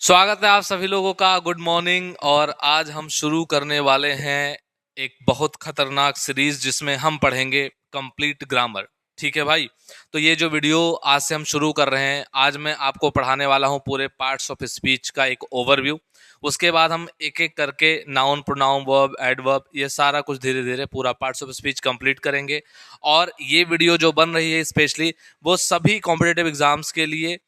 स्वागत है आप सभी लोगों का। Good morning. और आज हम शुरू करने वाले हैं एक बहुत खतरनाक सीरीज जिसमें हम पढ़ेंगे कंप्लीट ग्रामर। ठीक है भाई। तो ये जो वीडियो आज से हम शुरू कर रहे हैं, आज मैं आपको पढ़ाने वाला हूँ पूरे पार्ट्स ऑफ स्पीच का एक ओवरव्यू। उसके बाद हम एक एक करके नाउन, प्रोनाउन, वर्ब, एडवर्ब, ये सारा कुछ धीरे धीरे पूरा पार्ट्स ऑफ स्पीच कंप्लीट करेंगे। और ये वीडियो जो बन रही है स्पेशली वो सभी कॉम्पिटेटिव एग्जाम्स के लिए,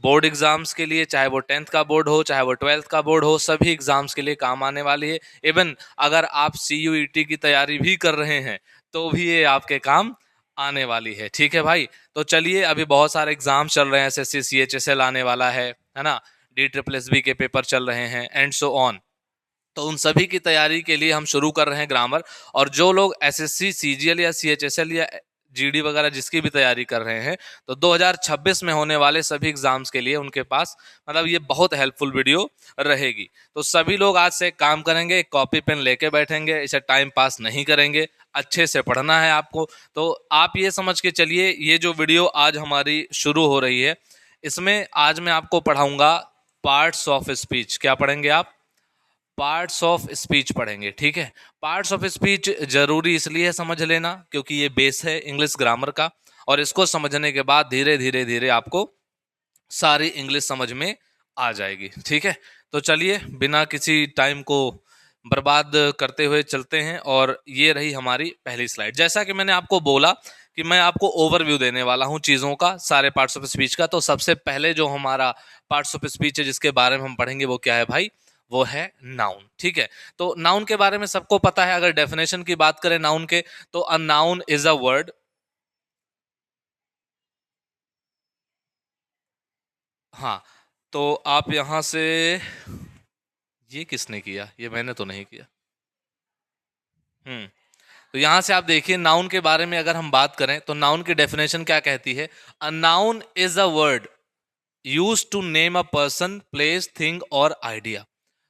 बोर्ड एग्जाम्स के लिए, चाहे वो 10th का बोर्ड हो चाहे वो 12th का बोर्ड हो, सभी एग्जाम्स के लिए काम आने वाली है। इवन अगर आप CUET की तैयारी भी कर रहे हैं तो भी ये आपके काम आने वाली है। ठीक है भाई। तो चलिए, अभी बहुत सारे एग्जाम चल रहे हैं, SSC CHSL आने वाला है ना, DSSB के पेपर चल रहे हैं एंड सो ऑन। तो उन सभी की तैयारी के लिए हम शुरू कर रहे हैं ग्रामर। और जो लोग SSC CGL या CHSL या GD वगैरह जिसकी भी तैयारी कर रहे हैं, तो 2026 में होने वाले सभी एग्जाम्स के लिए उनके पास मतलब ये बहुत हेल्पफुल वीडियो रहेगी। तो सभी लोग आज से काम करेंगे, एक कॉपी पेन लेके बैठेंगे, इसे टाइम पास नहीं करेंगे, अच्छे से पढ़ना है आपको। तो आप ये समझ के चलिए, ये जो वीडियो आज हमारी शुरू हो रही है, इसमें आज मैं आपको पढ़ाऊंगा पार्ट्स ऑफ स्पीच। क्या पढ़ेंगे आप? पार्ट्स ऑफ स्पीच पढ़ेंगे। ठीक है। पार्ट्स ऑफ स्पीच जरूरी इसलिए समझ लेना क्योंकि ये बेस है इंग्लिश ग्रामर का, और इसको समझने के बाद धीरे धीरे धीरे आपको सारी इंग्लिश समझ में आ जाएगी। ठीक है। तो चलिए, बिना किसी टाइम को बर्बाद करते हुए चलते हैं। और ये रही हमारी पहली स्लाइड। जैसा कि मैंने आपको बोला कि मैं आपको ओवरव्यू देने वाला हूं चीजों का, सारे पार्ट्स ऑफ स्पीच का। तो सबसे पहले जो हमारा पार्ट्स ऑफ स्पीच है जिसके बारे में हम पढ़ेंगे वो क्या है भाई? वो है नाउन। ठीक है। तो नाउन के बारे में सबको पता है। अगर डेफिनेशन की बात करें नाउन के, तो अ नाउन इज अ वर्ड। हाँ। तो आप यहां से, ये किसने किया? ये मैंने तो नहीं किया। हम्म। तो यहां से आप देखिए, नाउन के बारे में अगर हम बात करें तो नाउन की डेफिनेशन क्या कहती है? A noun is a word use to name a person, place, thing और आइडिया।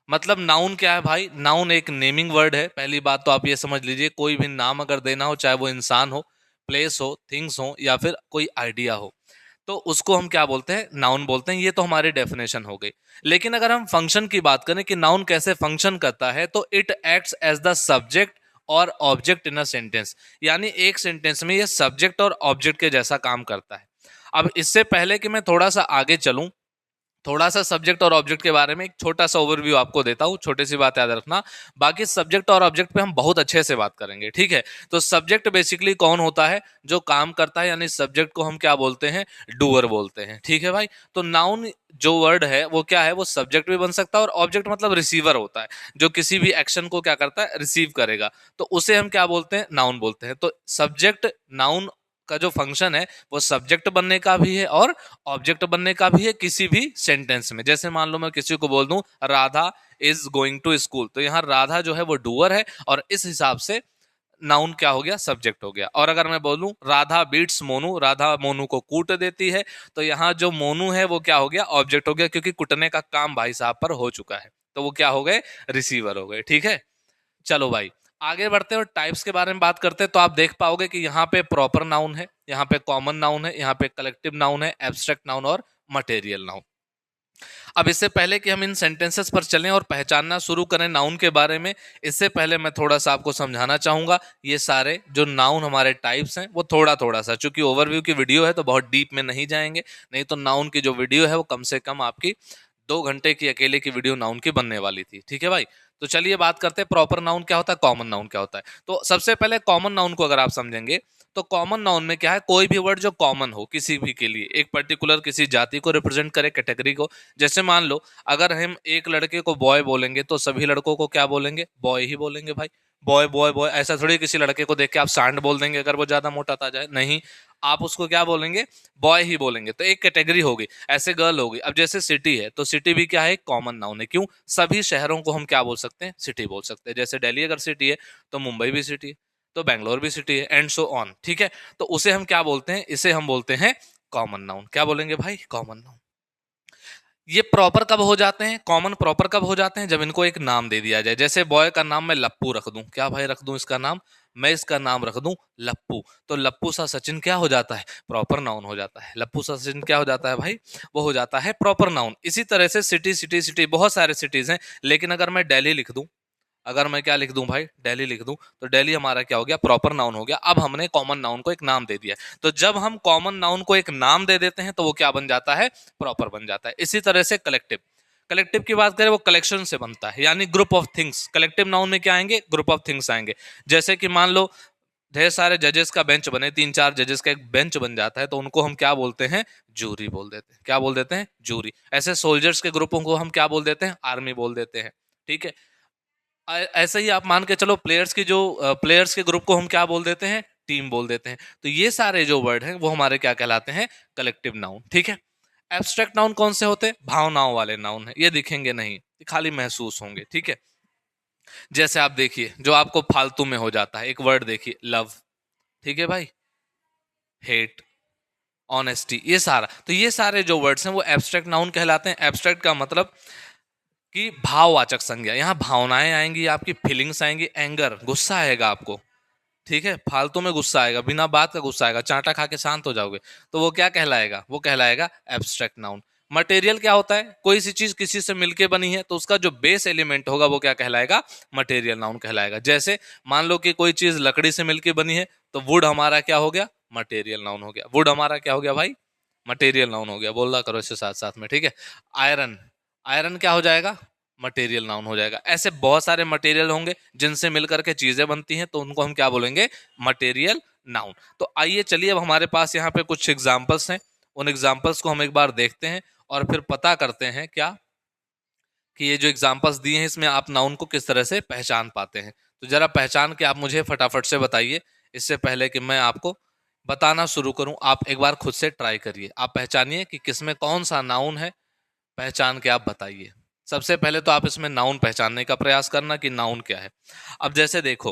मतलब नाउन क्या है भाई? नाउन एक नेमिंग वर्ड है। पहली बात तो आप ये समझ लीजिए, कोई भी नाम अगर देना हो, चाहे वो इंसान हो, प्लेस हो, थिंग्स हो या फिर कोई आइडिया हो, तो उसको हम क्या बोलते हैं? नाउन बोलते हैं। ये तो हमारी डेफिनेशन हो गई। लेकिन अगर हम फंक्शन की बात करें कि नाउन कैसे फंक्शन करता है, तो it acts as the subject और ऑब्जेक्ट इन अ सेंटेंस। यानी एक सेंटेंस में ये सब्जेक्ट और ऑब्जेक्ट के जैसा काम करता है। अब इससे पहले कि मैं थोड़ा सा आगे चलूं, थोड़ा सा सब्जेक्ट और ऑब्जेक्ट के बारे में एक छोटा सा ओवरव्यू आपको देता हूँ। छोटी सी बात याद रखना, बाकी सब्जेक्ट और ऑब्जेक्ट पे हम बहुत अच्छे से बात करेंगे। ठीक है। तो सब्जेक्ट बेसिकली कौन होता है? जो काम करता है, यानी सब्जेक्ट को हम क्या बोलते हैं? डूअर बोलते हैं। ठीक है भाई। तो नाउन जो वर्ड है वो क्या है? वो सब्जेक्ट भी बन सकता है, और ऑब्जेक्ट मतलब रिसीवर होता है, जो किसी भी एक्शन को क्या करता है? रिसीव करेगा। तो उसे हम क्या बोलते हैं? नाउन बोलते हैं। तो सब्जेक्ट नाउन का जो फंक्शन है वो सब्जेक्ट बनने का भी है और ऑब्जेक्ट बनने का भी है किसी भी सेंटेंस में। जैसे मान लो मैं किसी को बोल दूं Radha is going to school, तो यहाँ राधा जो है वो डूअर है, और इस हिसाब से नाउन क्या हो गया? सब्जेक्ट हो गया। और अगर मैं बोलूं राधा बीट्स मोनू, राधा मोनू को कूट देती है, तो यहाँ जो मोनू है वो क्या हो गया? ऑब्जेक्ट हो गया, क्योंकि कुटने का काम भाई साहब पर हो चुका है। तो वो क्या हो गए? रिसीवर हो गए। ठीक है। चलो भाई, आगे बढ़ते हैं और टाइप्स के बारे में बात करते हैं। तो आप देख पाओगे कि यहाँ पे प्रॉपर नाउन है, यहाँ पे कॉमन नाउन है, यहाँ पे कलेक्टिव नाउन है, एब्स्ट्रैक्ट नाउन और मटेरियल नाउन। अब इससे पहले कि हम इन सेंटेंसेस पर चलें और पहचानना शुरू करें नाउन के बारे में, इससे पहले मैं थोड़ा सा आपको समझाना चाहूंगा। ये सारे जो नाउन हमारे टाइप्स हैं वो थोड़ा थोड़ा सा, चूंकि ओवरव्यू की वीडियो है तो बहुत डीप में नहीं जाएंगे। नहीं तो नाउन की जो वीडियो है वो कम से कम आपकी 2 घंटे की अकेले की वीडियो नाउन की बनने वाली थी। ठीक है भाई। तो चलिए बात करते हैं प्रॉपर नाउन क्या होता है, कॉमन नाउन क्या होता है। तो सबसे पहले कॉमन नाउन को अगर आप समझेंगे, तो कॉमन नाउन में क्या है? कोई भी वर्ड जो कॉमन हो किसी भी के लिए, एक पर्टिकुलर किसी जाति को रिप्रेजेंट करे, कैटेगरी को। जैसे मान लो अगर हम एक लड़के को बॉय बोलेंगे तो सभी लड़कों को क्या बोलेंगे? बॉय ही बोलेंगे भाई। बॉय बॉय बॉय, ऐसा थोड़ी किसी लड़के को देख के आप सांड बोल देंगे अगर वो ज्यादा मोटा ता जाए, नहीं। आप उसको क्या बोलेंगे? बॉय ही बोलेंगे। तो एक कैटेगरी होगी। ऐसे गर्ल होगी। अब जैसे सिटी है, तो सिटी भी क्या है? कॉमन नाउन है। क्यों? सभी शहरों को हम क्या बोल सकते हैं? सिटी बोल सकते हैं। जैसे दिल्ली अगर सिटी है तो मुंबई भी सिटी है, तो बैंगलोर भी सिटी है, एंड सो ऑन। ठीक है। तो उसे हम क्या बोलते हैं? इसे हम बोलते हैं कॉमन नाउन। क्या बोलेंगे भाई? Common noun. ये प्रॉपर कब हो जाते हैं, कॉमन प्रॉपर कब हो जाते हैं, जब इनको एक नाम दे दिया जाए। जैसे बॉय का नाम मैं लप्पू रख दूं, क्या भाई रख दूं इसका नाम, मैं इसका नाम रख दूं लप्पू, तो लप्पू सा सचिन क्या हो जाता है, प्रॉपर नाउन हो जाता है। लप्पू सा सचिन क्या हो जाता है भाई, वो हो जाता है प्रॉपर नाउन। इसी तरह से सिटी सिटी सिटी बहुत सारे सिटीज हैं, लेकिन अगर मैं दिल्ली लिख दूं, अगर मैं क्या लिख दूं भाई, दिल्ली लिख दूं, तो दिल्ली हमारा क्या हो गया, प्रॉपर नाउन हो गया। अब हमने कॉमन नाउन को एक नाम दे दिया है। तो जब हम कॉमन नाउन को एक नाम दे देते हैं तो वो क्या बन जाता है, प्रॉपर बन जाता है। इसी तरह से कलेक्टिव, कलेक्टिव की बात करें वो कलेक्शन से बनता है, यानी group of things. Collective noun में क्या आएंगे, ग्रुप ऑफ थिंग्स आएंगे। जैसे कि मान लो ढेर सारे जजेस का बेंच बने, 3-4 जजेस का एक बेंच बन जाता है, तो उनको हम क्या बोलते हैं, जूरी बोल देते हैं। क्या बोल देते हैं, जूरी। ऐसे सोल्जर्स के ग्रुपों को हम क्या बोल देते हैं, आर्मी बोल देते हैं। ठीक है, ऐसे ही आप मान के चलो प्लेयर्स की जो प्लेयर्स के ग्रुप को हम क्या बोल देते हैं, टीम बोल देते हैं। तो ये सारे जो वर्ड हैं वो हमारे क्या कहलाते हैं, कलेक्टिव नाउन। ठीक है, एब्स्ट्रैक्ट नाउन कौन से होते हैं, भावनाओं वाले नाउन है, ये दिखेंगे नहीं, ये खाली महसूस होंगे। ठीक है, जैसे आप देखिए जो आपको फालतू में हो जाता है, एक वर्ड देखिए लव, ठीक है भाई, हेट, ऑनेस्टी, ये सारा, तो ये सारे जो वर्ड्स हैं वो एब्स्ट्रैक्ट नाउन कहलाते हैं। एब्स्ट्रैक्ट का मतलब कि भाववाचक संज्ञा, यहाँ भावनाएं आएंगी, आपकी फीलिंग्स आएंगी, एंगर, गुस्सा आएगा आपको। ठीक है, फालतू में गुस्सा आएगा, बिना बात का गुस्सा आएगा, चांटा खा के शांत हो जाओगे, तो वो क्या कहलाएगा, वो कहलाएगा एब्स्ट्रैक्ट नाउन। मटेरियल क्या होता है, कोई सी चीज किसी से मिलके बनी है तो उसका जो बेस एलिमेंट होगा वो क्या कहलाएगा, मटेरियल नाउन कहलाएगा। जैसे मान लो कि कोई चीज लकड़ी से मिलके बनी है, तो वुड हमारा क्या हो गया, मटेरियल नाउन हो गया। वुड हमारा क्या हो गया भाई, मटेरियल नाउन हो गया। बोल रहा करो इससे साथ साथ में। ठीक है, आयरन, आयरन क्या हो जाएगा, मटेरियल नाउन हो जाएगा। ऐसे बहुत सारे मटेरियल होंगे जिनसे मिलकर के चीजें बनती हैं, तो उनको हम क्या बोलेंगे, मटेरियल नाउन। तो आइए चलिए, अब हमारे पास यहाँ पे कुछ एग्जाम्पल्स हैं, उन एग्जाम्पल्स को हम एक बार देखते हैं और फिर पता करते हैं क्या कि ये जो एग्जाम्पल्स दिए हैं इसमें आप नाउन को किस तरह से पहचान पाते हैं। तो जरा पहचान के आप मुझे फटाफट से बताइए, इससे पहले कि मैं आपको बताना शुरू करूं, आप एक बार खुद से ट्राई करिए, आप पहचानिए कि किसमें कौन सा नाउन है, पहचान के आप बताइए। सबसे पहले तो आप इसमें नाउन पहचानने का प्रयास करना कि नाउन क्या है। अब जैसे देखो,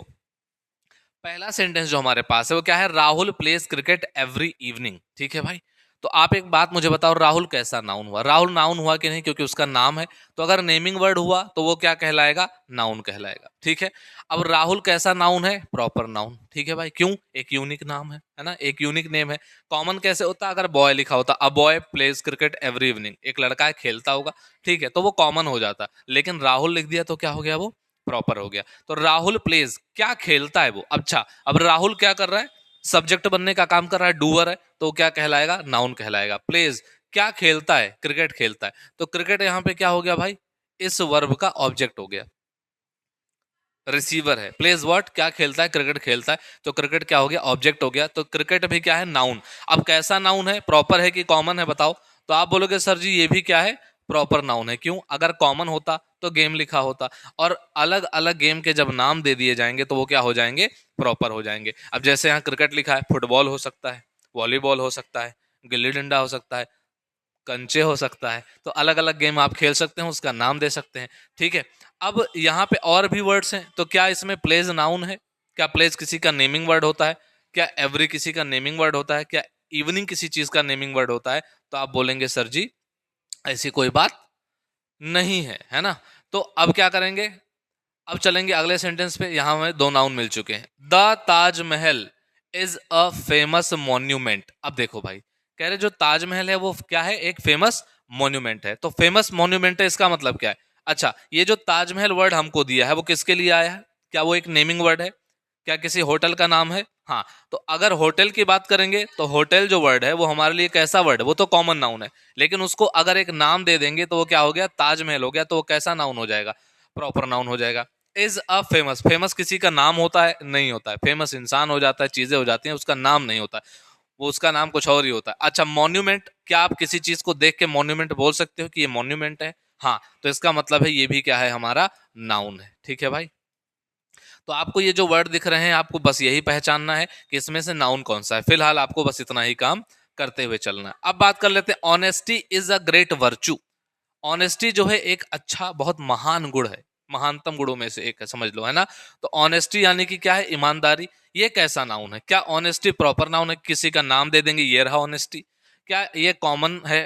पहला सेंटेंस जो हमारे पास है वो क्या है, Rahul pledge cricket every evening. ठीक है भाई, तो आप एक बात मुझे बताओ, राहुल कैसा नाउन हुआ, राहुल नाउन हुआ कि नहीं, क्योंकि उसका नाम है। तो अगर नेमिंग वर्ड हुआ तो वो क्या कहलाएगा, नाउन कहलाएगा। ठीक है, अब राहुल कैसा नाउन है, प्रॉपर नाउन। ठीक है भाई, क्यों, एक यूनिक नाम है ना, एक यूनिक नेम है। कॉमन कैसे होता, अगर बॉय लिखा होता, a boy pledge cricket every evening, एक लड़का है खेलता होगा, ठीक है, तो वो कॉमन हो जाता। लेकिन राहुल लिख दिया तो क्या हो गया, वो प्रॉपर हो गया। तो राहुल प्लेज, क्या खेलता है वो। अच्छा, अब राहुल क्या कर रहा है, सब्जेक्ट बनने का काम कर रहा है, डूअर है, तो क्या कहलाएगा, नाउन कहलाएगा। प्लेज, क्या खेलता है, क्रिकेट खेलता है, तो क्रिकेट यहाँ पे क्या हो गया भाई, इस वर्ब का ऑब्जेक्ट हो गया, रिसीवर है। प्लेज व्हाट, क्या खेलता है, क्रिकेट खेलता है, तो क्रिकेट क्या हो गया, ऑब्जेक्ट हो गया। तो क्रिकेट भी क्या है, नाउन। अब कैसा नाउन है, प्रॉपर है कि कॉमन है, बताओ। तो आप बोलोगे सर जी ये भी क्या है, प्रॉपर नाउन है। क्यों, अगर कॉमन होता तो गेम लिखा होता, और अलग अलग गेम के जब नाम दे दिए जाएंगे तो वो क्या हो जाएंगे, प्रॉपर हो जाएंगे। अब जैसे यहाँ क्रिकेट लिखा है, फुटबॉल हो सकता है, वॉलीबॉल हो सकता है, गिल्ली डंडा हो सकता है, कंचे हो सकता है, तो अलग अलग गेम आप खेल सकते हैं, उसका नाम दे सकते हैं। ठीक है, अब यहाँ पे और भी वर्ड्स हैं, तो क्या इसमें प्लेज नाउन है, क्या प्लेज किसी का नेमिंग वर्ड होता है, क्या एवरी किसी का नेमिंग वर्ड होता है, क्या इवनिंग किसी चीज का नेमिंग वर्ड होता है। तो आप बोलेंगे सर जी ऐसी कोई बात नहीं है ना। तो अब क्या करेंगे, अब चलेंगे अगले सेंटेंस पे। यहां हमें दो नाउन मिल चुके हैं। The Taj Mahal is a famous monument. अब देखो भाई, कह रहे जो ताजमहल है वो क्या है, एक फेमस मॉन्यूमेंट है। तो फेमस मॉन्यूमेंट है, इसका मतलब क्या है। अच्छा, ये जो ताजमहल वर्ड हमको दिया है वो किसके लिए आया है, क्या वो एक नेमिंग वर्ड है, क्या किसी होटल का नाम है। हाँ, तो अगर होटल की बात करेंगे तो होटल जो वर्ड है वो हमारे लिए कैसा वर्ड है, वो तो कॉमन नाउन है। लेकिन उसको अगर एक नाम दे देंगे तो वो क्या हो गया, ताजमहल हो गया, तो वो कैसा नाउन हो जाएगा, प्रॉपर नाउन हो जाएगा। इज अ फेमस, फेमस किसी का नाम होता है, नहीं होता है। फेमस इंसान हो जाता है, चीजें हो जाती हैं, उसका नाम नहीं होता है, वो उसका नाम कुछ और ही होता है। अच्छा, मॉन्यूमेंट, क्या आप किसी चीज को देख के मॉन्यूमेंट बोल सकते हो कि ये मॉन्यूमेंट है। हाँ, तो इसका मतलब है ये भी क्या है, हमारा नाउन है। ठीक है भाई, तो आपको ये जो वर्ड दिख रहे हैं आपको बस यही पहचानना है कि इसमें से नाउन कौन सा है। फिलहाल आपको बस इतना ही काम करते हुए चलना है। अब बात कर लेते हैं, honesty is a great virtue. Honesty जो है एक अच्छा, बहुत महान गुण है, महानतम गुणों में से एक है, समझ लो, है ना। तो ऑनेस्टी यानी कि क्या है, ईमानदारी। ये कैसा नाउन है, क्या ऑनेस्टी प्रॉपर नाउन है, किसी का नाम दे देंगे ये रहा ऑनेस्टी, क्या ये कॉमन है,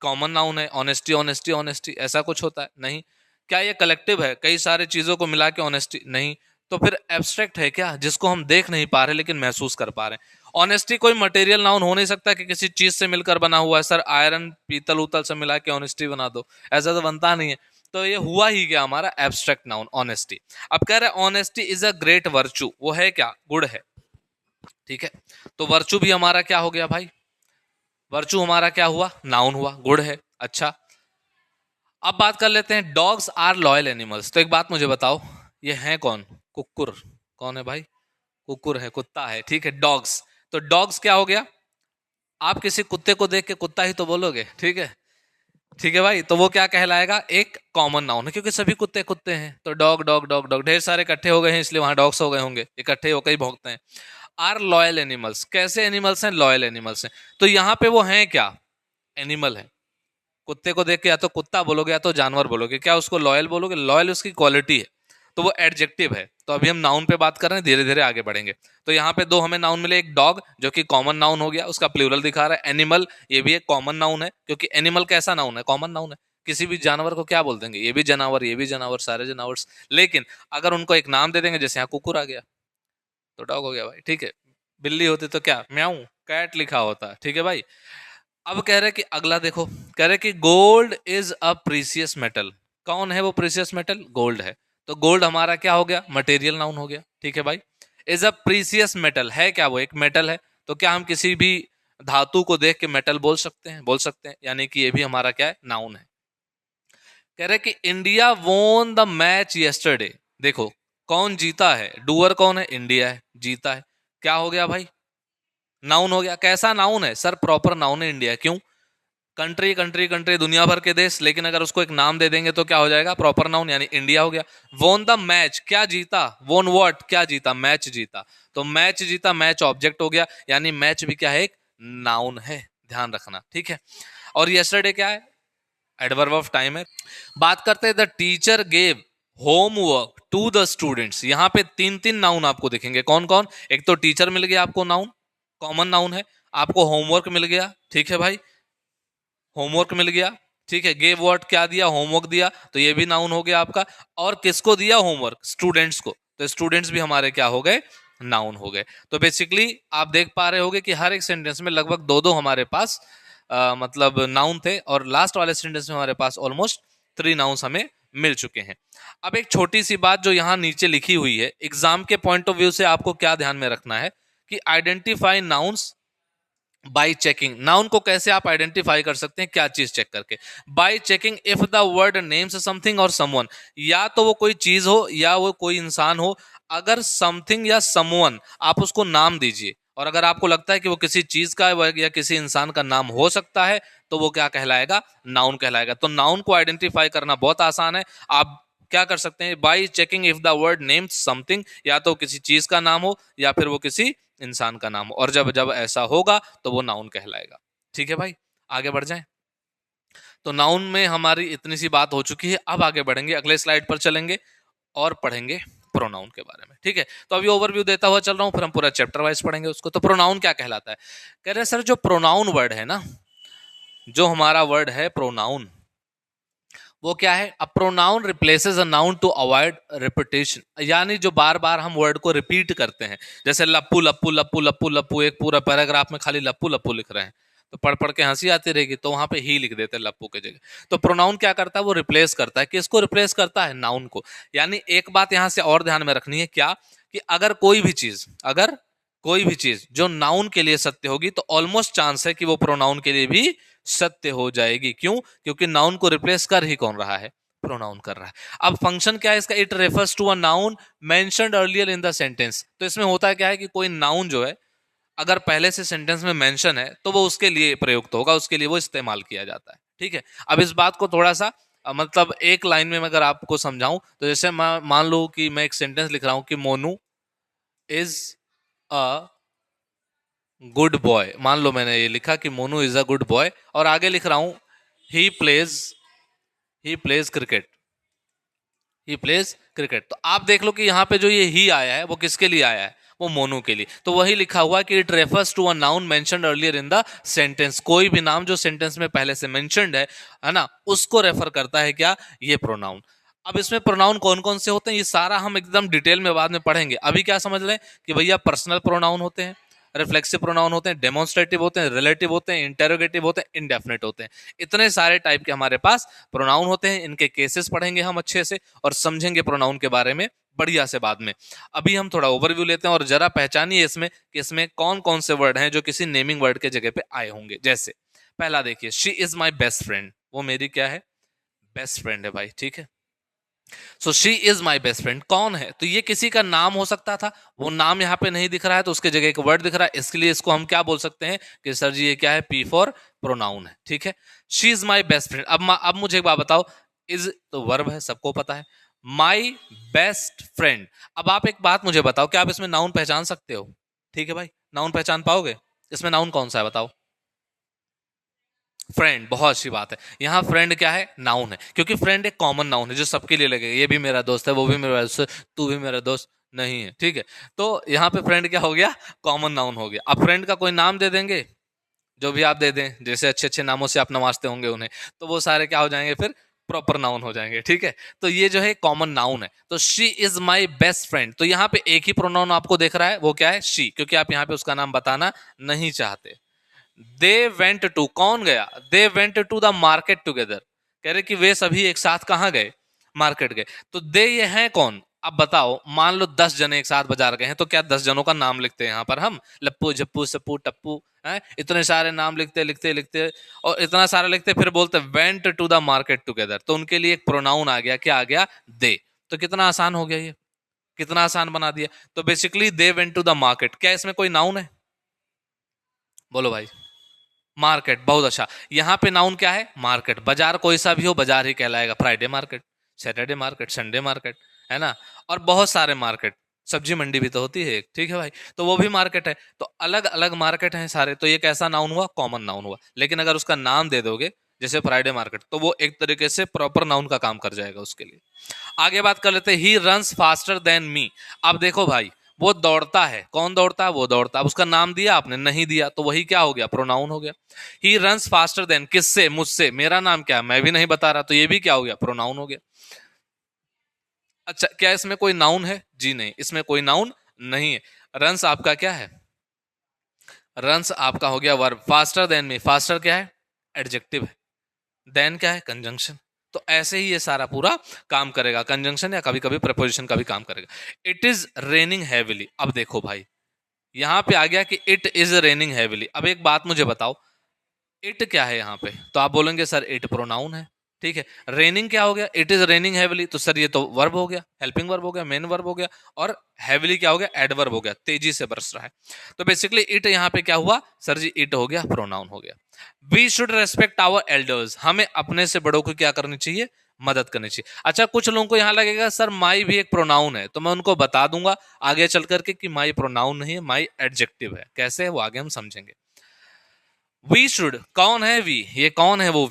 कॉमन नाउन है। ऑनेस्टी ऑनेस्टी ऑनेस्टी ऐसा कुछ होता है? नहीं। क्या ये कलेक्टिव है, कई सारे चीजों को मिला के ऑनेस्टी? नहीं। तो फिर एब्स्ट्रैक्ट है क्या, जिसको हम देख नहीं पा रहे लेकिन महसूस कर पा रहे हैं? ऑनेस्टी कोई मटेरियल नाउन हो नहीं सकता कि किसी चीज से मिलकर बना हुआ है। सर आयरन पीतल उतल से मिला के ऑनेस्टी बना दो, ऐसा तो बनता नहीं है। तो ये हुआ ही क्या, हमारा एब्स्ट्रैक्ट नाउन ऑनेस्टी। अब कह रहे हैं honesty is a great virtue, वो है क्या, गुड है। ठीक है, तो वर्चू भी हमारा क्या हो गया भाई, वर्चू हमारा क्या हुआ, नाउन हुआ, गुड है। अच्छा, अब बात कर लेते हैं डॉग्स आर लॉयल एनिमल्स। तो एक बात मुझे बताओ, ये है कौन, कुकुर। कौन है भाई, कुकुर है, कुत्ता है। ठीक है, डॉग्स। तो डॉग्स क्या हो गया, आप किसी कुत्ते को देख के कुत्ता ही तो बोलोगे। ठीक है, ठीक है भाई, तो वो क्या कहलाएगा, एक कॉमन नाउन है, क्योंकि सभी कुत्ते कुत्ते हैं। तो डॉग डॉग डॉग डॉग, ढेर सारे इकट्ठे हो गए हैं इसलिए वहां डॉग्स हो गए होंगे, इकट्ठे होकर ही भौंकते हैं। आर लॉयल एनिमल्स, कैसे एनिमल्स हैं, लॉयल एनिमल्स हैं। तो यहाँ पे वो हैं क्या, एनिमल है। कुत्ते को देख के या तो कुत्ता बोलोगे या तो जानवर बोलोगे, क्या उसको लॉयल बोलोगे, लॉयल उसकी क्वालिटी है, तो वो एडजेक्टिव है। तो अभी हम नाउन पे बात कर रहे हैं, धीरे धीरे आगे बढ़ेंगे। तो यहाँ पे दो हमें नाउन मिले, एक डॉग जो कि कॉमन नाउन हो गया, उसका प्लूरल दिखा रहा है। एनिमल, ये भी एक कॉमन नाउन है, क्योंकि एनिमल कैसा नाउन है, कॉमन नाउन है। किसी भी जानवर को क्या बोल देंगे, ये भी जानवर, ये भी जानवर, सारे जानवर। लेकिन अगर उनको एक नाम दे देंगे, जैसे यहाँ कुकुर आ गया तो डॉग हो गया भाई। ठीक है, बिल्ली होती तो क्या, म्याऊ, कैट लिखा होता। ठीक है भाई। अब कह रहे कि अगला देखो, कह रहे कि gold is a precious metal. कौन है वो प्रीसियस मेटल, गोल्ड है। तो गोल्ड हमारा क्या हो गया, मटेरियल नाउन हो गया। ठीक है भाई, इज अ प्रीसियस मेटल, है क्या वो, एक मेटल है। तो क्या हम किसी भी धातु को देख के मेटल बोल सकते हैं, बोल सकते हैं, यानी कि ये भी हमारा क्या है, नाउन है। कह रहे कि India won the match yesterday. देखो कौन जीता है, डूअर कौन है, इंडिया है, जीता है, क्या हो गया भाई, नाउन हो गया। कैसा नाउन है सर, प्रॉपर नाउन है, इंडिया। क्यों, कंट्री कंट्री कंट्री, दुनिया भर के देश, लेकिन अगर उसको एक नाम दे देंगे तो क्या हो जाएगा, प्रॉपर नाउन, यानी इंडिया हो गया। वोन द मैच, क्या जीता, वोन व्हाट, क्या जीता, मैच जीता। तो मैच जीता, मैच ऑब्जेक्ट हो गया, यानी मैच भी क्या है, एक नाउन है, ध्यान रखना। ठीक है, और यस्टरडे क्या है, एडवर्ब ऑफ टाइम है। बात करते हैं the teacher gave homework to the students. यहाँ पे तीन तीन नाउन आपको दिखेंगे, कौन कौन, एक तो टीचर मिल गया आपको, नाउन, कॉमन नाउन है। आपको होमवर्क मिल गया, ठीक है भाई, होमवर्क मिल गया। ठीक है, गेव व्हाट, क्या दिया, होमवर्क दिया, तो ये भी नाउन हो गया आपका। और किसको दिया होमवर्क, स्टूडेंट्स को, तो स्टूडेंट्स भी हमारे क्या हो गए, नाउन हो गए। तो बेसिकली आप देख पा रहे होगे कि हर एक सेंटेंस में लगभग दो दो हमारे पास मतलब नाउन थे, और लास्ट वाले सेंटेंस में हमारे पास ऑलमोस्ट थ्री नाउन्स हमें मिल चुके हैं। अब एक छोटी सी बात जो यहाँ नीचे लिखी हुई है, एग्जाम के पॉइंट ऑफ व्यू से आपको क्या ध्यान में रखना है कि identify nouns by checking. Noun को कैसे आप आइडेंटिफाई कर सकते हैं, क्या चीज चेक करके, by checking if the word names something और समवन। या तो वो कोई चीज हो या वो कोई इंसान हो, अगर समथिंग या समवन आप उसको नाम दीजिए, और अगर आपको लगता है कि वो किसी चीज का या किसी इंसान का नाम हो सकता है, तो वो क्या कहलाएगा, नाउन कहलाएगा। तो नाउन को आइडेंटिफाई करना बहुत आसान है। आप क्या कर सकते हैं, by checking if the word names something, या तो किसी चीज का नाम हो या फिर वो किसी इंसान का नाम हो, और जब जब ऐसा होगा तो वो नाउन कहलाएगा। ठीक है भाई, आगे बढ़ जाएं। तो नाउन में हमारी इतनी सी बात हो चुकी है, अब आगे बढ़ेंगे, अगले स्लाइड पर चलेंगे और पढ़ेंगे प्रोनाउन के बारे में। ठीक है, तो अभी ओवरव्यू देता हुआ चल रहा हूं, फिर हम पूरा चैप्टर वाइज पढ़ेंगे उसको। तो प्रोनाउन क्या कहलाता है, कह रहे सर जो प्रोनाउन वर्ड है ना, जो हमारा वर्ड है प्रोनाउन, वो क्या है, a pronoun replaces a noun to avoid repetition. यानी जो बार बार हम वर्ड को रिपीट करते हैं, जैसे लप्पू लप्पू लप्पू लप्पू लप्पू, एक पूरा पैराग्राफ में खाली लप्पू लप्पू लिख रहे हैं, तो पढ़ पढ़ के हंसी आती रहेगी, तो वहां पे ही लिख देते हैं लप्पू की जगह। तो प्रोनाउन क्या करता है, वो रिप्लेस करता है, किसको रिप्लेस करता है, नाउन को। यानी एक बात यहां से और ध्यान में रखनी है, क्या, कि अगर कोई भी चीज, अगर कोई भी चीज जो नाउन के लिए सत्य होगी, तो ऑलमोस्ट चांस है कि वो प्रोनाउन के लिए भी सत्य हो जाएगी। क्यों, क्योंकि नाउन को रिप्लेस कर ही कौन रहा है, प्रोनाउन कर रहा है। अब फंक्शन क्या है इसका, it refers to a noun mentioned earlier in the sentence. तो इसमें होता क्या है कि कोई नाउन जो है अगर पहले से सेंटेंस में मेंशन है, तो वो उसके लिए प्रयुक्त होगा, उसके लिए वो इस्तेमाल किया जाता है। ठीक है, अब इस बात को थोड़ा सा मतलब एक लाइन में मैं अगर आपको समझाऊं, तो जैसे मान लो कि मैं एक सेंटेंस लिख रहा हूं कि Monu is a good boy. मान लो मैंने ये लिखा कि Monu is a good boy, और आगे लिख रहा हूं he plays cricket, he plays cricket. तो आप देख लो कि यहाँ पे जो ये ही आया है वो किसके लिए आया है, वो मोनू के लिए। तो वही लिखा हुआ है कि it refers to a noun mentioned earlier in the sentence. कोई भी नाम जो सेंटेंस में पहले से मेंशन्ड है ना, उसको रेफर करता है क्या, ये प्रोनाउन। अब इसमें प्रोनाउन कौन कौन से होते हैं ये सारा हम एकदम डिटेल में बाद में पढ़ेंगे। अभी क्या समझ लें कि भैया पर्सनल प्रोनाउन होते हैं, रिफ्लेक्सिव प्रोनाउन होते हैं, डेमोन्स्ट्रेटिव होते हैं, रिलेटिव होते हैं, इंटेरोगेटिव होते हैं, इंडेफिनिट होते हैं। इतने सारे टाइप के हमारे पास प्रोनाउन होते हैं। इनके केसेस पढ़ेंगे हम अच्छे से और समझेंगे प्रोनाउन के बारे में बढ़िया से बाद में। अभी हम थोड़ा ओवरव्यू लेते हैं और जरा पहचानिए इसमें कि इसमें कौन कौन से वर्ड हैं जो किसी नेमिंग वर्ड के जगह पे आए होंगे। जैसे पहला देखिए, she is my best friend. वो मेरी क्या है, बेस्ट फ्रेंड है भाई, ठीक है। So she is my best friend कौन है, तो ये किसी का नाम हो सकता था, वो नाम यहाँ पे नहीं दिख रहा है तो उसके जगह एक वर्ड दिख रहा है, इसके लिए इसको हम क्या बोल सकते हैं कि सर जी ये क्या है, पी फॉर प्रोनाउन है, ठीक है। She is my best friend. अब मुझे एक बात बताओ, इज तो वर्ब है, सबको पता है। माई बेस्ट फ्रेंड, अब आप एक बात मुझे बताओ, क्या आप इसमें नाउन पहचान सकते हो? ठीक है भाई, नाउन पहचान पाओगे? इसमें नाउन कौन सा है बताओ? फ्रेंड, बहुत अच्छी बात है। यहाँ फ्रेंड क्या है, नाउन है, क्योंकि फ्रेंड एक कॉमन नाउन है जो सबके लिए लगेगा। ये भी मेरा दोस्त है, वो भी मेरा दोस्त है, तू भी मेरा दोस्त नहीं है, ठीक है। तो यहाँ पे फ्रेंड क्या हो गया, कॉमन नाउन हो गया। अब फ्रेंड का कोई नाम दे देंगे, जो भी आप दे दें, जैसे अच्छे अच्छे नामों से आप नवाजते होंगे उन्हें, तो वो सारे क्या हो जाएंगे, फिर प्रॉपर नाउन हो जाएंगे, ठीक है। तो ये जो है कॉमन नाउन है। तो she is my best friend, तो यहाँ पे एक ही प्रोनाउन आपको देख रहा है, वो क्या है, शी, क्योंकि आप यहाँ पे उसका नाम बताना नहीं चाहते। दे वेंट टू, कौन गया, they went to the market together, कह रहे कि वे सभी एक साथ कहाँ गए, मार्केट गए। तो दे ये हैं कौन, अब बताओ, मान लो 10 जने एक साथ बाजार गए हैं, तो क्या 10 जनों का नाम लिखते हैं यहाँ पर हम, लप्पू झप्पू सप्पू टप्पू है, इतने सारे नाम लिखते लिखते लिखते और इतना सारा लिखते, फिर बोलते went to the market together, तो उनके लिए एक प्रोनाउन आ गया, क्या आ गया, दे। तो कितना आसान हो गया ये, कितना आसान बना दिया। तो basically they went to the market, क्या इसमें कोई नाउन है, बोलो भाई? मार्केट, बहुत अच्छा। यहाँ पे नाउन क्या है, मार्केट। बाजार कोई सा भी हो, बाजार ही कहलाएगा। Friday market, Saturday market, Sunday market, है ना। और बहुत सारे मार्केट, सब्जी मंडी भी तो होती है एक, ठीक है भाई, तो वो भी मार्केट है। तो अलग अलग मार्केट हैं सारे, तो ये कैसा नाउन हुआ, कॉमन नाउन हुआ। लेकिन अगर उसका नाम दे दोगे जैसे फ्राइडे मार्केट, तो वो एक तरीके से प्रॉपर नाउन का काम कर जाएगा उसके लिए। आगे बात कर लेते हैं, he runs faster than me. अब देखो भाई, वो दौड़ता है, कौन दौड़ता है, वो दौड़ता है। उसका नाम दिया आपने, नहीं दिया, तो वही क्या हो गया, प्रोनाउन हो गया। ही रन्स फास्टर देन, किससे, मुझसे। मेरा नाम क्या है, मैं भी नहीं बता रहा, तो ये भी क्या हो गया, प्रोनाउन हो गया। अच्छा, क्या इसमें कोई नाउन है? जी नहीं, इसमें कोई नाउन नहीं है। रन्स आपका क्या है, रन्स आपका हो गया verb. Faster than me, faster क्या है, एडजेक्टिव है। देन क्या है, कंजंक्शन। तो ऐसे ही ये सारा पूरा काम करेगा, कंजंक्शन या कभी कभी प्रपोजिशन का भी काम करेगा। It is raining heavily. अब देखो भाई, यहां पे आ गया कि इट इज रेनिंग हैविली। अब एक बात मुझे बताओ, इट क्या है यहाँ पे, तो आप बोलेंगे सर इट प्रोनाउन है, ठीक है। रेनिंग क्या हो गया, इट इज रेनिंग हैविली, तो सर ये तो वर्ब हो गया, हेल्पिंग वर्ब हो गया, मेन वर्ब हो गया, और हैविली क्या हो गया, एडवर्ब हो गया, तेजी से बरस रहा है। तो बेसिकली इट यहाँ पे क्या हुआ, सर जी इट हो गया, प्रोनाउन हो गया। We should respect our elders, हमें अपने से बड़ों को क्या करनी चाहिए, मदद करनी चाहिए। अच्छा, कुछ लोगों को यहाँ लगेगा सर माई भी एक प्रोनाउन है, तो मैं उनको बता दूंगा आगे चल करके कि माई प्रोनाउन नहीं है, माई एडजेक्टिव है। कैसे है वो आगे हम समझेंगे। वी शुड, कौन है वी, ये कौन है, वो